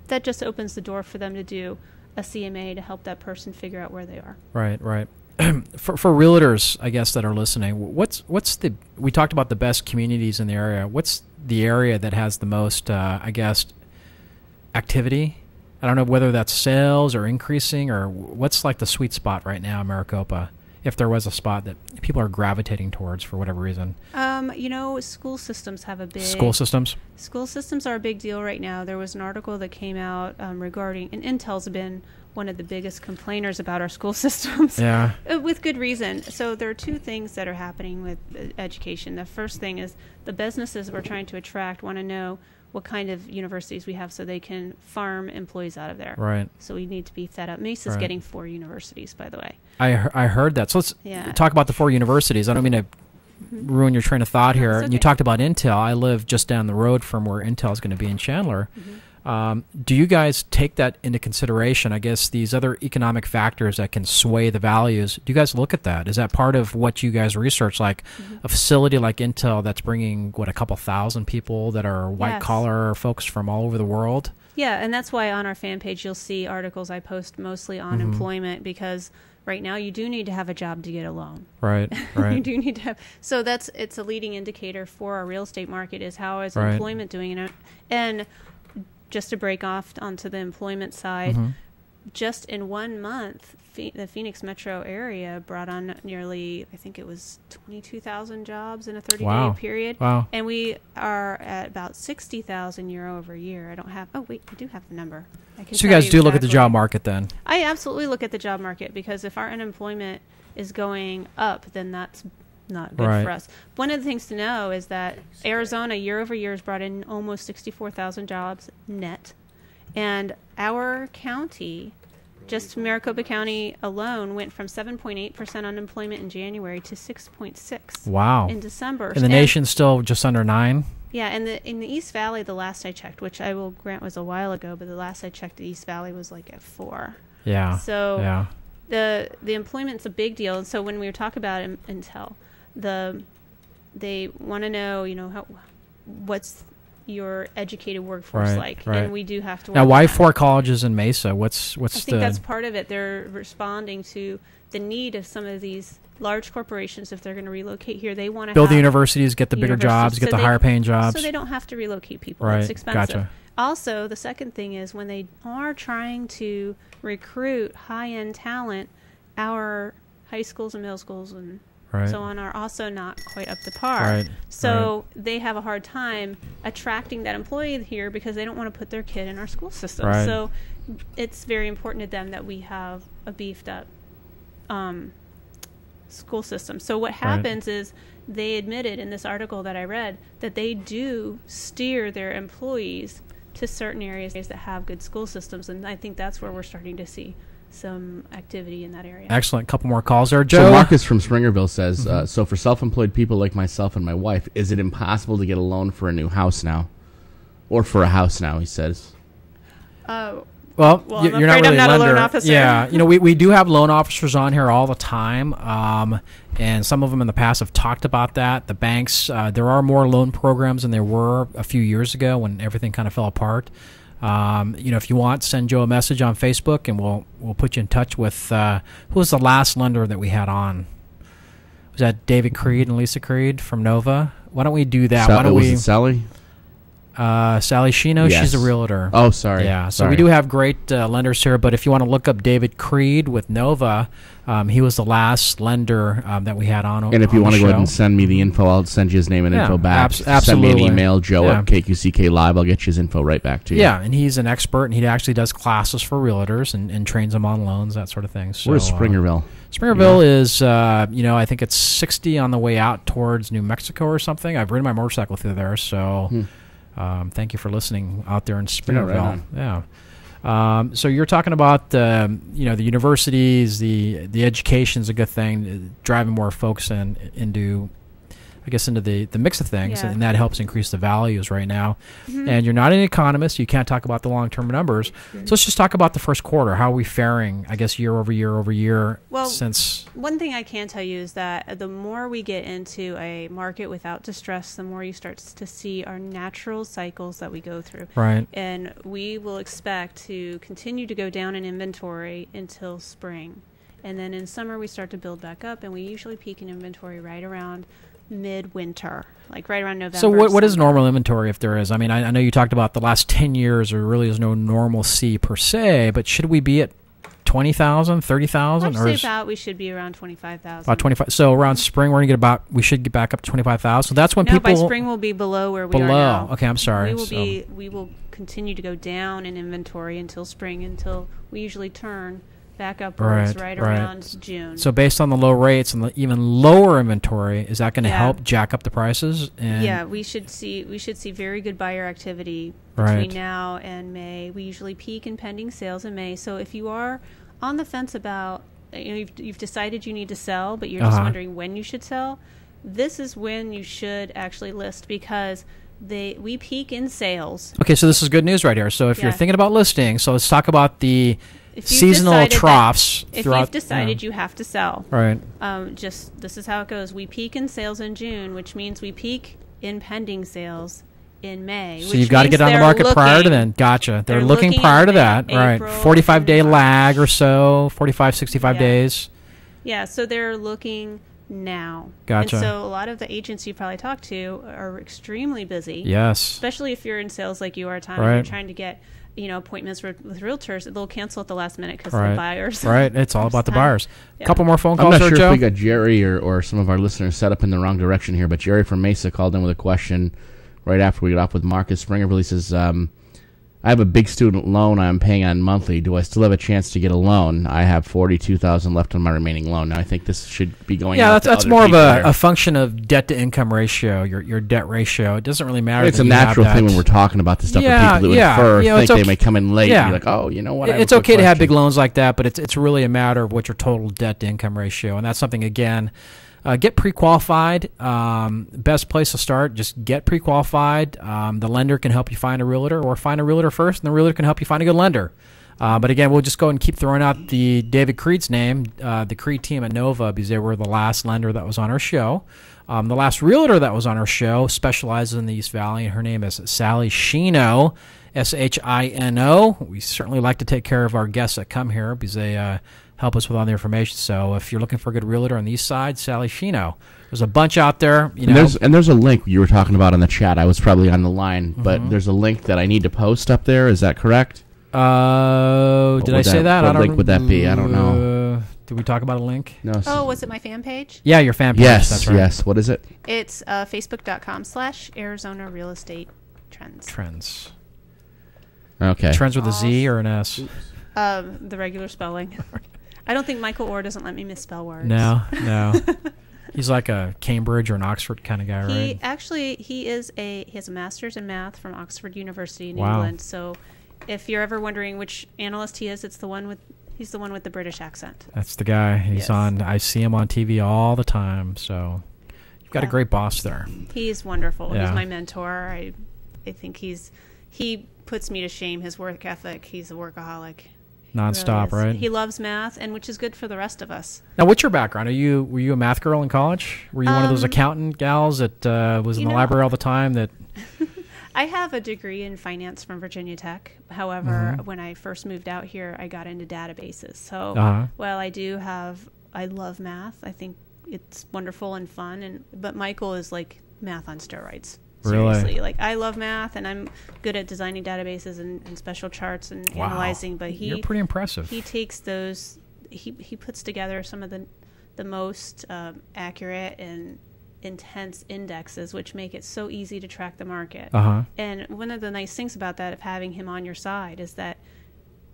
that just opens the door for them to do a CMA to help that person figure out where they are. Right. For realtors, I guess, that are listening, we talked about the best communities in the area. What's the area that has the most, I guess, activity? I don't know whether that's sales or increasing, or what's like the sweet spot right now in Maricopa, if there was a spot that people are gravitating towards for whatever reason. School systems have a big... School systems? School systems are a big deal right now. There was an article that came out regarding, and Intel's been one of the biggest complainers about our school systems. Yeah. With good reason. So there are two things that are happening with education. The first thing is the businesses we're trying to attract want to know what kind of universities we have so they can farm employees out of there. Right. So we need to beef that up. Mesa's getting 4 universities, by the way. I heard that. So let's talk about the 4 universities. I don't mean to ruin your train of thought here. Okay. You talked about Intel. I live just down the road from where Intel is going to be in Chandler. Do you guys take that into consideration? I guess these other economic factors that can sway the values, do you guys look at that? Is that part of what you guys research? Like a facility like Intel that's bringing, a couple thousand people that are white-collar folks from all over the world? Yeah, and that's why on our fan page you'll see articles I post mostly on employment, because right now you do need to have a job to get a loan. Right. You do need to have. So it's a leading indicator for our real estate market is how is employment doing. And just to break off onto the employment side, just in 1 month, the Phoenix metro area brought on nearly, I think it was 22,000 jobs in a 30-day period. Wow. And we are at about 60,000 year over year. I do have the number. So you guys do look at the job market then? I absolutely look at the job market, because if our unemployment is going up, then that's not good for us. One of the things to know is that Arizona year over year has brought in almost 64,000 jobs net. And our county, just Maricopa County alone, went from 7.8% unemployment in January to 6.6% in December. And the nation's still just under 9%? Yeah, and in the East Valley, the last I checked, which I will grant was a while ago, but the last I checked, the East Valley was like at 4%. Yeah. So the employment's a big deal. And so when we talk about Intel, they want to know, what's your educated workforce like, and we do have to work now. Why 4 colleges in Mesa? I think that's part of it. They're responding to the need of some of these large corporations. If they're going to relocate here, they want to build the universities, get the bigger jobs, get the higher paying jobs, so they don't have to relocate people. It's expensive. Gotcha. Also, the second thing is when they are trying to recruit high-end talent, our high schools and middle schools and so on are also not quite up to par. So they have a hard time attracting that employee here because they don't want to put their kid in our school system. So it's very important to them that we have a beefed up school system. So what happens is they admitted in this article that I read that they do steer their employees to certain areas that have good school systems, and I think that's where we're starting to see some activity in that area. Excellent. Couple more calls there, Joe. So Marcus from Springerville says, so for self-employed people like myself and my wife, is it impossible to get a loan for a new house now? Or for a house now, he says. Well, you're not really a loan officer. Yeah, we do have loan officers on here all the time, and some of them in the past have talked about that. The banks, there are more loan programs than there were a few years ago when everything kind of fell apart. If you want, send Joe a message on Facebook, and we'll put you in touch with who was the last lender that we had on. Was that David Creed and Lisa Creed from Nova? Why don't we do that? Was it Sally? Sally Shino, she's a realtor. Oh, sorry. Yeah, so we do have great lenders here, but if you want to look up David Creed with Nova, he was the last lender that we had on. And if you want to go ahead and send me the info, I'll send you his name and info back. Absolutely. Send me an email, Joe at KQCK Live. I'll get you his info right back to you. Yeah, and he's an expert, and he actually does classes for realtors and trains them on loans, that sort of thing. So, where's Springerville? Springerville is, I think it's 60 on the way out towards New Mexico or something. I've ridden my motorcycle through there, so... thank you for listening out there in Springerville. So you're talking about the universities, the education is a good thing, driving more folks into the mix of things, and that helps increase the values right now. And you're not an economist, you can't talk about the long-term numbers. So let's just talk about the first quarter. How are we faring, year over year? Well, since one thing I can tell you is that the more we get into a market without distress, the more you start to see our natural cycles that we go through. Right. And we will expect to continue to go down in inventory until spring. And then in summer we start to build back up, and we usually peak in inventory right around midwinter, like right around November. So what is normal inventory, if there is? I mean, I know you talked about the last 10 years there really is no normalcy per se, but should we be at 20,000, 30,000? We should be around 25,000. About 25. So around spring we should get back up to 25,000. So that's when people... by spring we'll be below where we are now. Okay, I'm sorry. We will continue to go down in inventory until spring, until we usually turn back upwards around June. So based on the low rates and the even lower inventory, is that going to help jack up the prices? And we should see very good buyer activity between now and May. We usually peak in pending sales in May. So if you are on the fence about, you've decided you need to sell, but you're just wondering when you should sell, this is when you should actually list, because we peak in sales. Okay, so this is good news right here. So if you're thinking about listing, so let's talk about the seasonal troughs. If you've decided you have to sell, right? This is how it goes. We peak in sales in June, which means we peak in pending sales in May. So you've got to get on the market prior to then. Gotcha. They're looking prior to that, right? 45-day lag or so, 45, 65 days. Yeah, so they're looking now. Gotcha. And so a lot of the agents you probably talk to are extremely busy. Yes. Especially if you're in sales like you are, Tom, and you're trying to get appointments with realtors, they'll cancel at the last minute because the buyers. Right. It's all about the buyers. A couple more phone I'm calls not sure Joe? if we got Jerry or some of our listeners set up in the wrong direction here, but Jerry from Mesa called in with a question right after we got off with Marcus Springer. He says, I have a big student loan I'm paying on monthly. Do I still have a chance to get a loan? I have $42,000 left on my remaining loan. Now, I think this should be going. Yeah, that's more of a function of debt to income ratio, your debt ratio. It doesn't really matter. It's a natural thing when we're talking about this stuff. For people who infer, think they may come in late. Yeah. Be like, oh, you know what? It's okay to have big loans like that, but it's really a matter of what your total debt to income ratio, and that's something again. Get pre-qualified. Best place to start, just get pre-qualified. The lender can help you find a realtor, or find a realtor first, and the realtor can help you find a good lender. But again, we'll just go and keep throwing out the David Creed's name, the Creed team at Nova, because they were the last lender that was on our show. The last realtor that was on our show specializes in the East Valley, and her name is Sally Shino, Shino. We certainly like to take care of our guests that come here because they help us with all the information. So if you're looking for a good realtor on the east side, Sally Shino. There's a bunch out there. And there's a link you were talking about in the chat. I was probably on the line, but there's a link that I need to post up there. Is that correct? Did I say that? What link would that be? I don't know. Did we talk about a link? No. Was it my fan page? Yeah, your fan page. Yes, that's right. Yes. What is it? It's facebook.com/Arizona Real Estate Trends. Okay. Trends with a Z or an S? The regular spelling. I don't think Michael Orr doesn't let me misspell words. No. He's like a Cambridge or an Oxford kind of guy, right? He has a master's in math from Oxford University in England. So if you're ever wondering which analyst he is, he's the one with the British accent. That's the guy. He's on. I see him on TV all the time. So you've got a great boss there. He's wonderful. Yeah. He's my mentor. I think he puts me to shame. His work ethic. He's a workaholic. Nonstop, really right? He loves math, and which is good for the rest of us. Now, what's your background? Were you a math girl in college? Were you one of those accountant gals that was in the library all the time? That I have a degree in finance from Virginia Tech. However, when I first moved out here, I got into databases. So while I love math. I think it's wonderful and fun. But Michael is like math on steroids. Seriously. Really? Like, I love math, and I'm good at designing databases and special charts and analyzing. But you're pretty impressive. He takes those. He puts together some of the most accurate and intense indexes, which make it so easy to track the market. And one of the nice things about that, of having him on your side, is that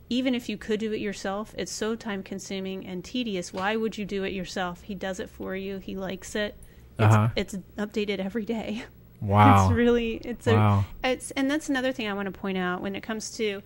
even if you could do it yourself, it's so time consuming and tedious. Why would you do it yourself? He does it for you. He likes it. It's updated every day. Wow. And that's another thing I want to point out when it comes to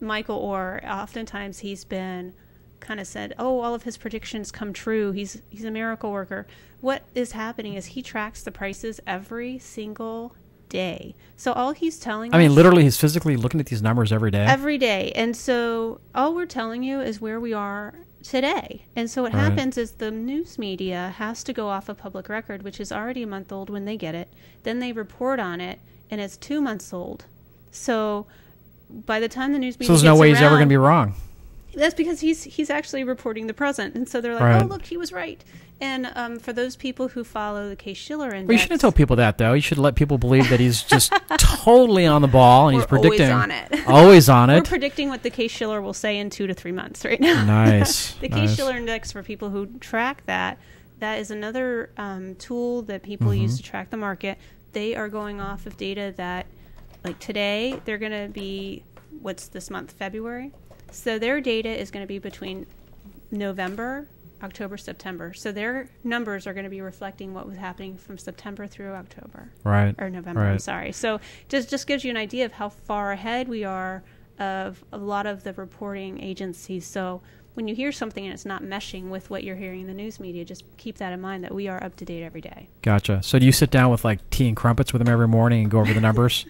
Michael Orr. Oftentimes he's been kind of said, all of his predictions come true. He's a miracle worker. What is happening is he tracks the prices every single day. So all he's telling us, literally he's physically looking at these numbers every day. Every day. And so all we're telling you is where we are today. And so what happens is the news media has to go off a public record, which is already a month old when they get it. Then they report on it, and it's 2 months old. So by the time the news media there's no way he's ever going to be wrong. That's because he's actually reporting the present. And so they're like, oh, look, he was right. And for those people who follow the Case-Shiller index... Well, you shouldn't tell people that, though. You should let people believe that he's just totally on the ball, and he's predicting... always on it. Always on it. We're predicting what the Case-Shiller will say in 2 to 3 months right now. Nice. The Case-Shiller index, for people who track that is another tool that people use to track the market. They are going off of data that, like today, they're going to be... What's this month? February? So their data is going to be between November, October, September. So their numbers are going to be reflecting what was happening from September through October. Right. Or November, I'm sorry. So just gives you an idea of how far ahead we are of a lot of the reporting agencies. So when you hear something and it's not meshing with what you're hearing in the news media, just keep that in mind that we are up to date every day. Gotcha. So do you sit down with like tea and crumpets with them every morning and go over the numbers?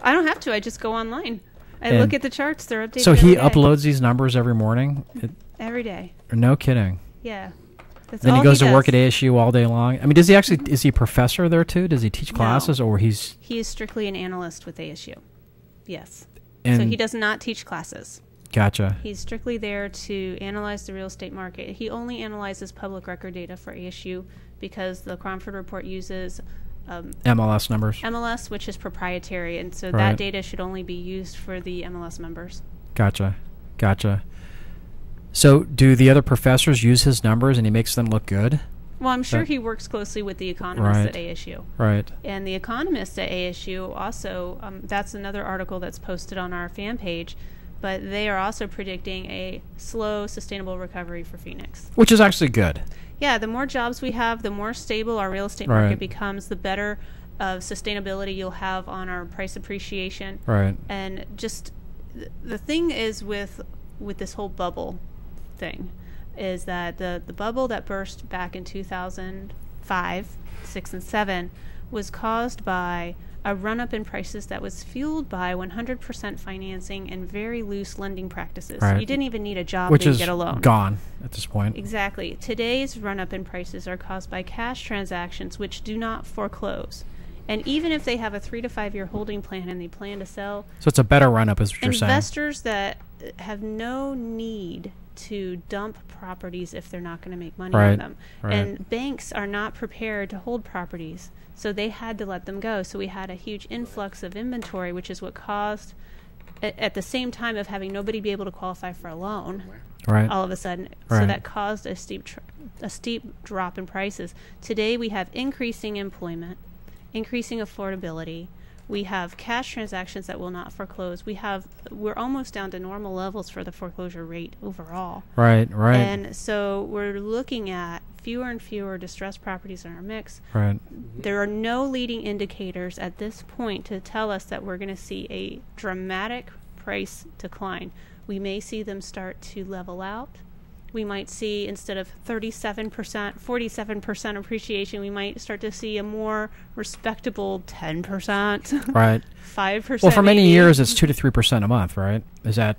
I don't have to. I just go online. I look at the charts. They're updated. So he uploads these numbers every morning? Every day. No kidding. Yeah. Then he goes to work at ASU all day long. Does he actually, is he a professor there too? Does he teach classes or He is strictly an analyst with ASU. Yes. And so he does not teach classes. Gotcha. He's strictly there to analyze the real estate market. He only analyzes public record data for ASU because the Cromford Report uses MLS numbers. MLS, which is proprietary, and so that data should only be used for the MLS members. Gotcha. So do the other professors use his numbers and he makes them look good? Well, I'm sure he works closely with the economists at ASU. Right. And the economists at ASU also, that's another article that's posted on our fan page, but they are also predicting a slow, sustainable recovery for Phoenix. Which is actually good. Yeah, the more jobs we have, the more stable our real estate market becomes, the better sustainability you'll have on our price appreciation. Right. And just the thing is with this whole bubble thing is that the bubble that burst back in 2005, 6, and 7 was caused by a run-up in prices that was fueled by 100% financing and very loose lending practices. Right. You didn't even need a job to get a loan. Which is gone at this point. Exactly. Today's run-up in prices are caused by cash transactions which do not foreclose. And even if they have a 3 to 5 year holding plan and they plan to sell... So it's a better run-up is what you're saying. Investors that have no need to dump properties if they're not going to make money on them. And banks are not prepared to hold properties, so they had to let them go. So we had a huge influx of inventory, which is what caused, at the same time of having nobody be able to qualify for a loan, all of a sudden. So that caused a steep drop in prices. Today we have increasing employment, increasing affordability. We have cash transactions that will not foreclose. We're almost down to normal levels for the foreclosure rate overall. Right. And so we're looking at fewer and fewer distressed properties in our mix. Right. There are no leading indicators at this point to tell us that we're going to see a dramatic price decline. We may see them start to level out. We might see, instead of 37%, 47% appreciation, we might start to see a more respectable 10%. Right. 5%. Well, for many maybe. years, it's 2 to 3% a month, right? Is that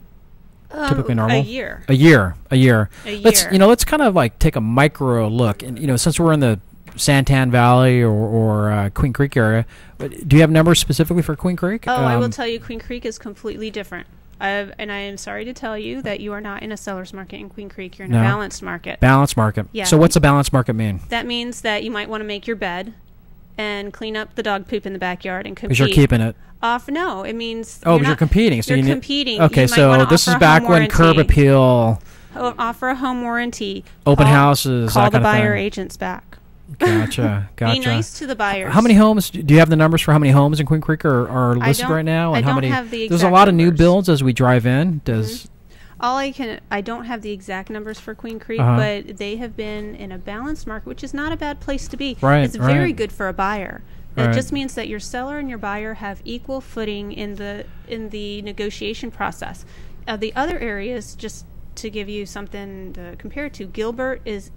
typically normal? A year. Let's kind of like take a micro look. And, since we're in the Santan Valley or Queen Creek area, do you have numbers specifically for Queen Creek? I will tell you Queen Creek is completely different. And I am sorry to tell you that you are not in a seller's market in Queen Creek. You're in a balanced market. Balanced market. Yeah. So what's a balanced market mean? That means that you might want to make your bed and clean up the dog poop in the backyard and compete. Because you're keeping it. No, it means... you're competing. So you're competing. Okay, so this is back when curb appeal... Offer a home warranty. Open houses, Call that the kind of thing. buyer agents back. Gotcha. Be nice to the buyers. How many homes? Do you have the numbers for how many homes in Queen Creek are listed right now? And I how don't many? have the exact There's a lot of new numbers. builds as we drive in. I don't have the exact numbers for Queen Creek, but they have been in a balanced market, which is not a bad place to be. It's very good for a buyer. It just means that your seller and your buyer have equal footing in the negotiation process. The other areas, just to give you something to compare to, Gilbert is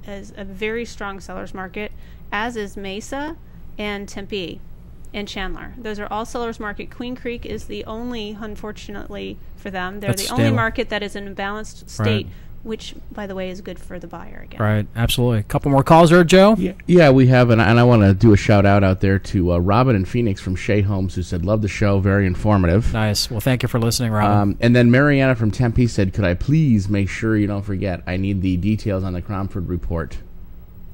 a very strong seller's market, as is Mesa and Tempe and Chandler. Those are all seller's market. Queen Creek is the only, unfortunately for them, they're the only market that is in a balanced state, which, by the way, is good for the buyer again. Right, absolutely. A couple more calls there, Joe? Yeah, we have, and I want to do a shout-out out there to Robin in Phoenix from Shea Homes, who said, love the show, very informative. Nice. Well, thank you for listening, Robin. And then Mariana from Tempe said, could I please make sure you don't forget, I need the details on the Cromford report.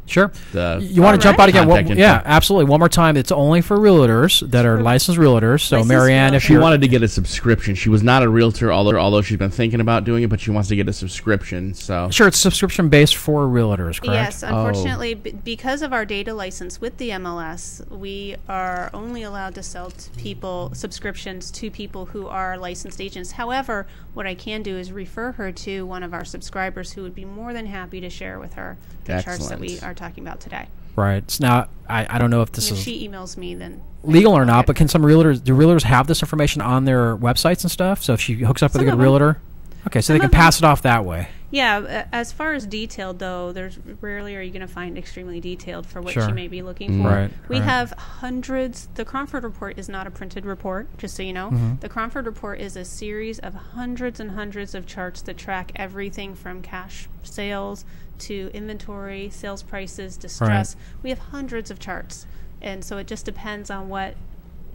Sure. You want to jump out again? Absolutely. One more time. It's only for realtors that are licensed realtors. So, Marianne, if she wanted to get a subscription, she was not a realtor, although she's been thinking about doing it, but she wants to get a subscription. So sure, it's subscription based for realtors, correct? Yes. Unfortunately, because of our data license with the MLS, we are only allowed to sell to subscriptions to people who are licensed agents. However, what I can do is refer her to one of our subscribers who would be more than happy to share with her the charts that we are talking about today. Right. So now, I don't know if this is... If she emails me, then... legal or not, but can some realtors... do realtors have this information on their websites and stuff? So if she hooks up with a good realtor... Okay, so they can pass it off that way. Yeah, as far as detailed, though, there's rarely are you going to find extremely detailed for what she may be looking for. We have hundreds. The Cromford report is not a printed report, just so you know. The Cromford report is a series of hundreds and hundreds of charts that track everything from cash sales to inventory, sales prices, distress. We have hundreds of charts, and so it just depends on what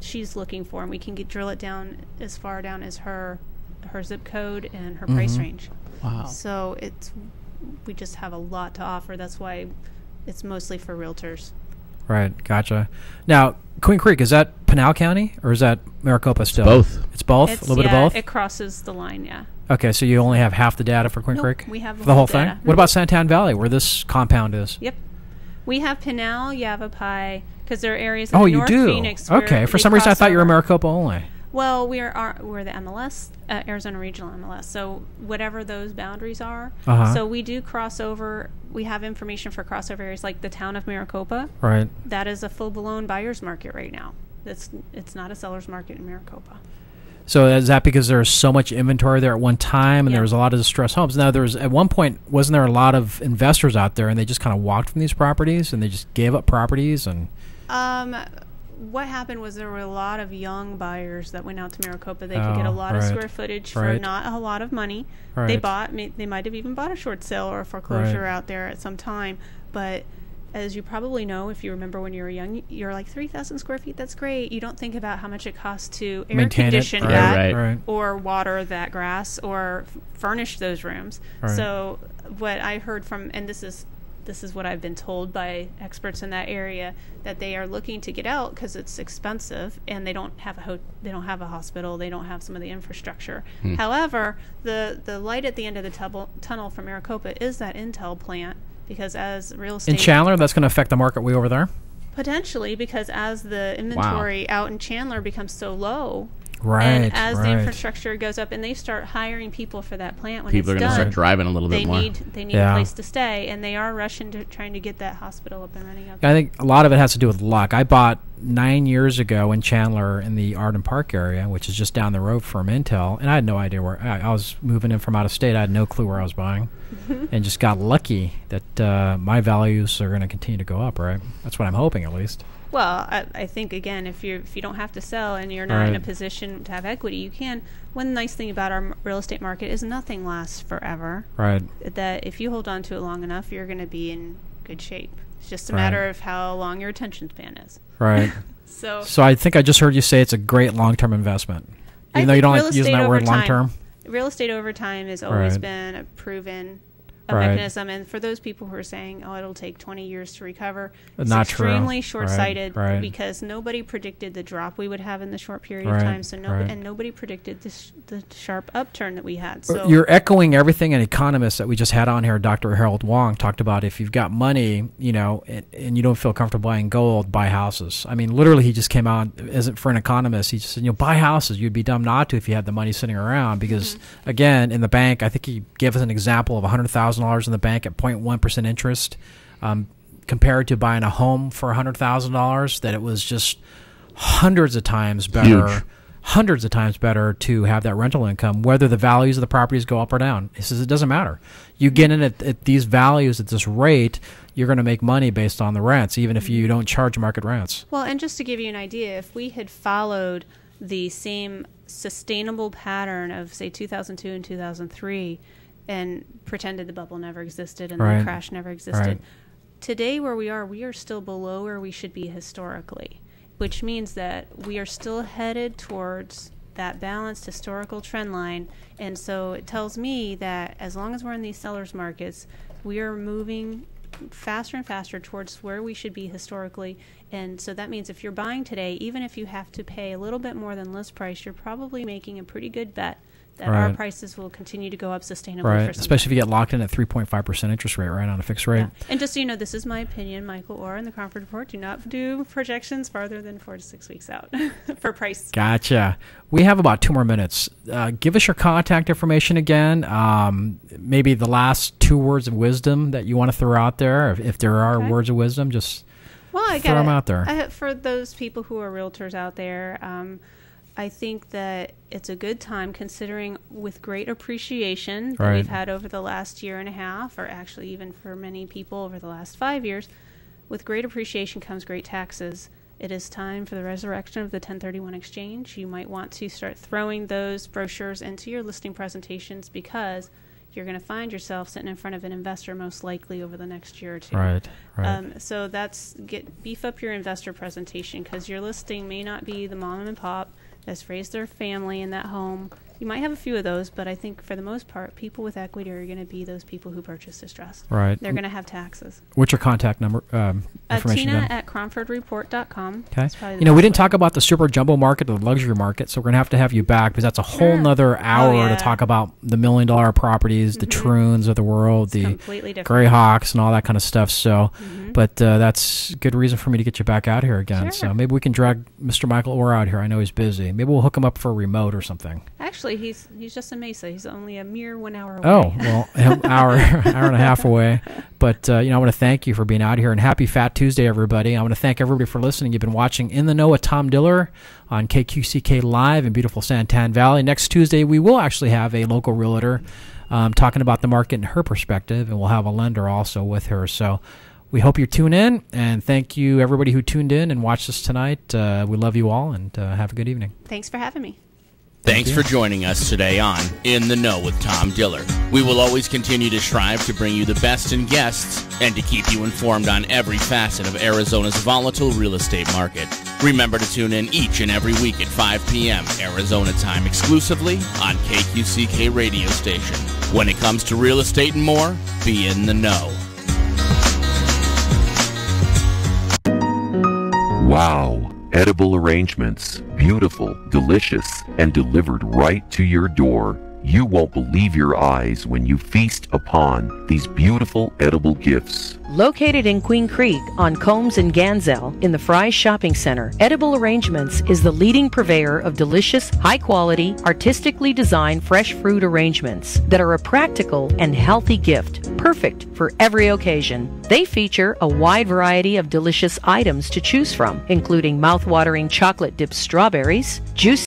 she's looking for, and we can drill it down as far down as her zip code and her price range. Wow. So we just have a lot to offer. That's why it's mostly for realtors. Right. Gotcha. Now, Queen Creek, is that Pinal County or is that Maricopa still? Both. It's both? A little bit of both? It crosses the line, yeah. Okay, so you only have half the data for Queen Creek? We have the whole data. thing? What about Santan Valley, where this compound is? Yep. We have Pinal, Yavapai, because there are areas in North Phoenix. Okay, for some reason I thought you were Maricopa only. Well, we're the MLS, Arizona Regional MLS. So whatever those boundaries are. So we do crossover. We have information for crossover areas like the town of Maricopa. Right. That is a full-blown buyer's market right now. It's not a seller's market in Maricopa. So is that because there was so much inventory there at one time and there was a lot of distressed homes? Now, there was at one point, wasn't there a lot of investors out there and they just kind of walked from these properties and they just gave up properties? And what happened was there were a lot of young buyers that went out to Maricopa. They could get a lot of square footage for not a lot of money. They might have even bought a short sale or a foreclosure out there at some time. But as you probably know, if you remember when you were young, you're like 3,000 square feet. That's great. You don't think about how much it costs to air condition that or water that grass or furnish those rooms. So what I heard from, and this is what I've been told by experts in that area, that they are looking to get out because it's expensive and they don't have a hospital, they don't have some of the infrastructure. However, the light at the end of the tunnel from Maricopa is that Intel plant. Because as real estate... In Chandler, that's going to affect the market way over there? Potentially, because as the inventory out in Chandler becomes so low, Right. And as the infrastructure goes up and they start hiring people for that plant when people it's are going to done, start driving a little bit more. They need a place to stay, and they are rushing to trying to get that hospital up and running. I think a lot of it has to do with luck. I bought 9 years ago in Chandler in the Arden Park area, which is just down the road from Intel, and I had no idea where. I was moving in from out of state. I had no clue where I was buying, and just got lucky that my values are going to continue to go up. Right, that's what I'm hoping at least. Well, I think again, if you don't have to sell and you're not in a position to have equity, you can. One nice thing about our real estate market is nothing lasts forever. Right. That if you hold on to it long enough, you're going to be in good shape. It's just a matter of how long your attention span is. Right. So I think I just heard you say it's a great long-term investment, even though you don't like using that word long-term. Real estate over time has always been a proven mechanism, and for those people who are saying, "Oh, it'll take 20 years to recover," it's not extremely true. Short-sighted because nobody predicted the drop we would have in the short period of time. So and nobody predicted the sharp upturn that we had. So you're echoing everything an economist that we just had on here, Dr. Harold Wong, talked about. If you've got money, and you don't feel comfortable buying gold, buy houses. I mean, literally, he just came out for an economist. He just said, buy houses. You'd be dumb not to if you had the money sitting around. Because again, in the bank, I think he gave us an example of $100,000 in the bank at 0.1% interest, compared to buying a home for $100,000, that it was just hundreds of times better to have that rental income, whether the values of the properties go up or down. He says it doesn't matter. You get in at these values at this rate, you're going to make money based on the rents, even if you don't charge market rents. Well, and just to give you an idea, if we had followed the same sustainable pattern of, say, 2002 and 2003, and pretended the bubble never existed and the crash never existed. Today, where we are still below where we should be historically, which means that we are still headed towards that balanced historical trend line. And so it tells me that as long as we're in these sellers markets, we are moving faster and faster towards where we should be historically. And so that means if you're buying today, even if you have to pay a little bit more than list price, you're probably making a pretty good bet that our prices will continue to go up sustainably for some especially time. if you get locked in at 3.5% interest rate, on a fixed rate. Yeah. And just so you know, this is my opinion, Michael Orr in the Cromford Report. Do not do projections farther than 4 to 6 weeks out for price. Gotcha. We have about 2 more minutes. Give us your contact information again. Maybe the last 2 words of wisdom that you want to throw out there. If there are words of wisdom, just throw them out there. For those people who are realtors out there, I think that it's a good time, considering with great appreciation that we've had over the last year and a half, or actually even for many people over the last 5 years. With great appreciation comes great taxes. It is time for the resurrection of the 1031 exchange. You might want to start throwing those brochures into your listing presentations, because you're going to find yourself sitting in front of an investor most likely over the next year or two. So beef up your investor presentation, because your listing may not be the mom and pop that's raised their family in that home You might have a few of those, but I think for the most part, people with equity are going to be those people who purchase distressed. Right. They're going to have taxes. What's your contact number? Information. Tina at CromfordReport.com. Okay. We didn't talk about the super jumbo market or the luxury market, so we're going to have you back because that's a whole nother hour to talk about the $1 million properties, the Troons of the world, the Greyhawks, and all that kind of stuff. So, but that's good reason for me to get you back out here again. Sure. So maybe we can drag Mr. Michael Orr out here. I know he's busy. Maybe we'll hook him up for a remote or something. Actually, he's just in Mesa. He's only a mere 1 hour away. Oh, well, hour and a half away. But, I want to thank you for being out here, and happy Fat Tuesday, everybody. I want to thank everybody for listening. You've been watching In the Know with Tom Diller on KQCK Live in beautiful Santan Valley. Next Tuesday, we will actually have a local realtor talking about the market and her perspective, and we'll have a lender also with her. So we hope you tune in, and thank you, everybody who tuned in and watched us tonight. We love you all, and have a good evening. Thanks for having me. Thanks for joining us today on In the Know with Tom Diller. We will always continue to strive to bring you the best in guests and to keep you informed on every facet of Arizona's volatile real estate market. Remember to tune in each and every week at 5 p.m. Arizona time exclusively on KQCK radio station. When it comes to real estate and more, be in the know. Wow. Edible arrangements, beautiful, delicious, and delivered right to your door. You won't believe your eyes when you feast upon these beautiful edible gifts. Located in Queen Creek on Combs and Ganzel in the Fry's Shopping Center, Edible Arrangements is the leading purveyor of delicious, high-quality, artistically designed fresh fruit arrangements that are a practical and healthy gift, perfect for every occasion. They feature a wide variety of delicious items to choose from, including mouth-watering chocolate-dipped strawberries, juicy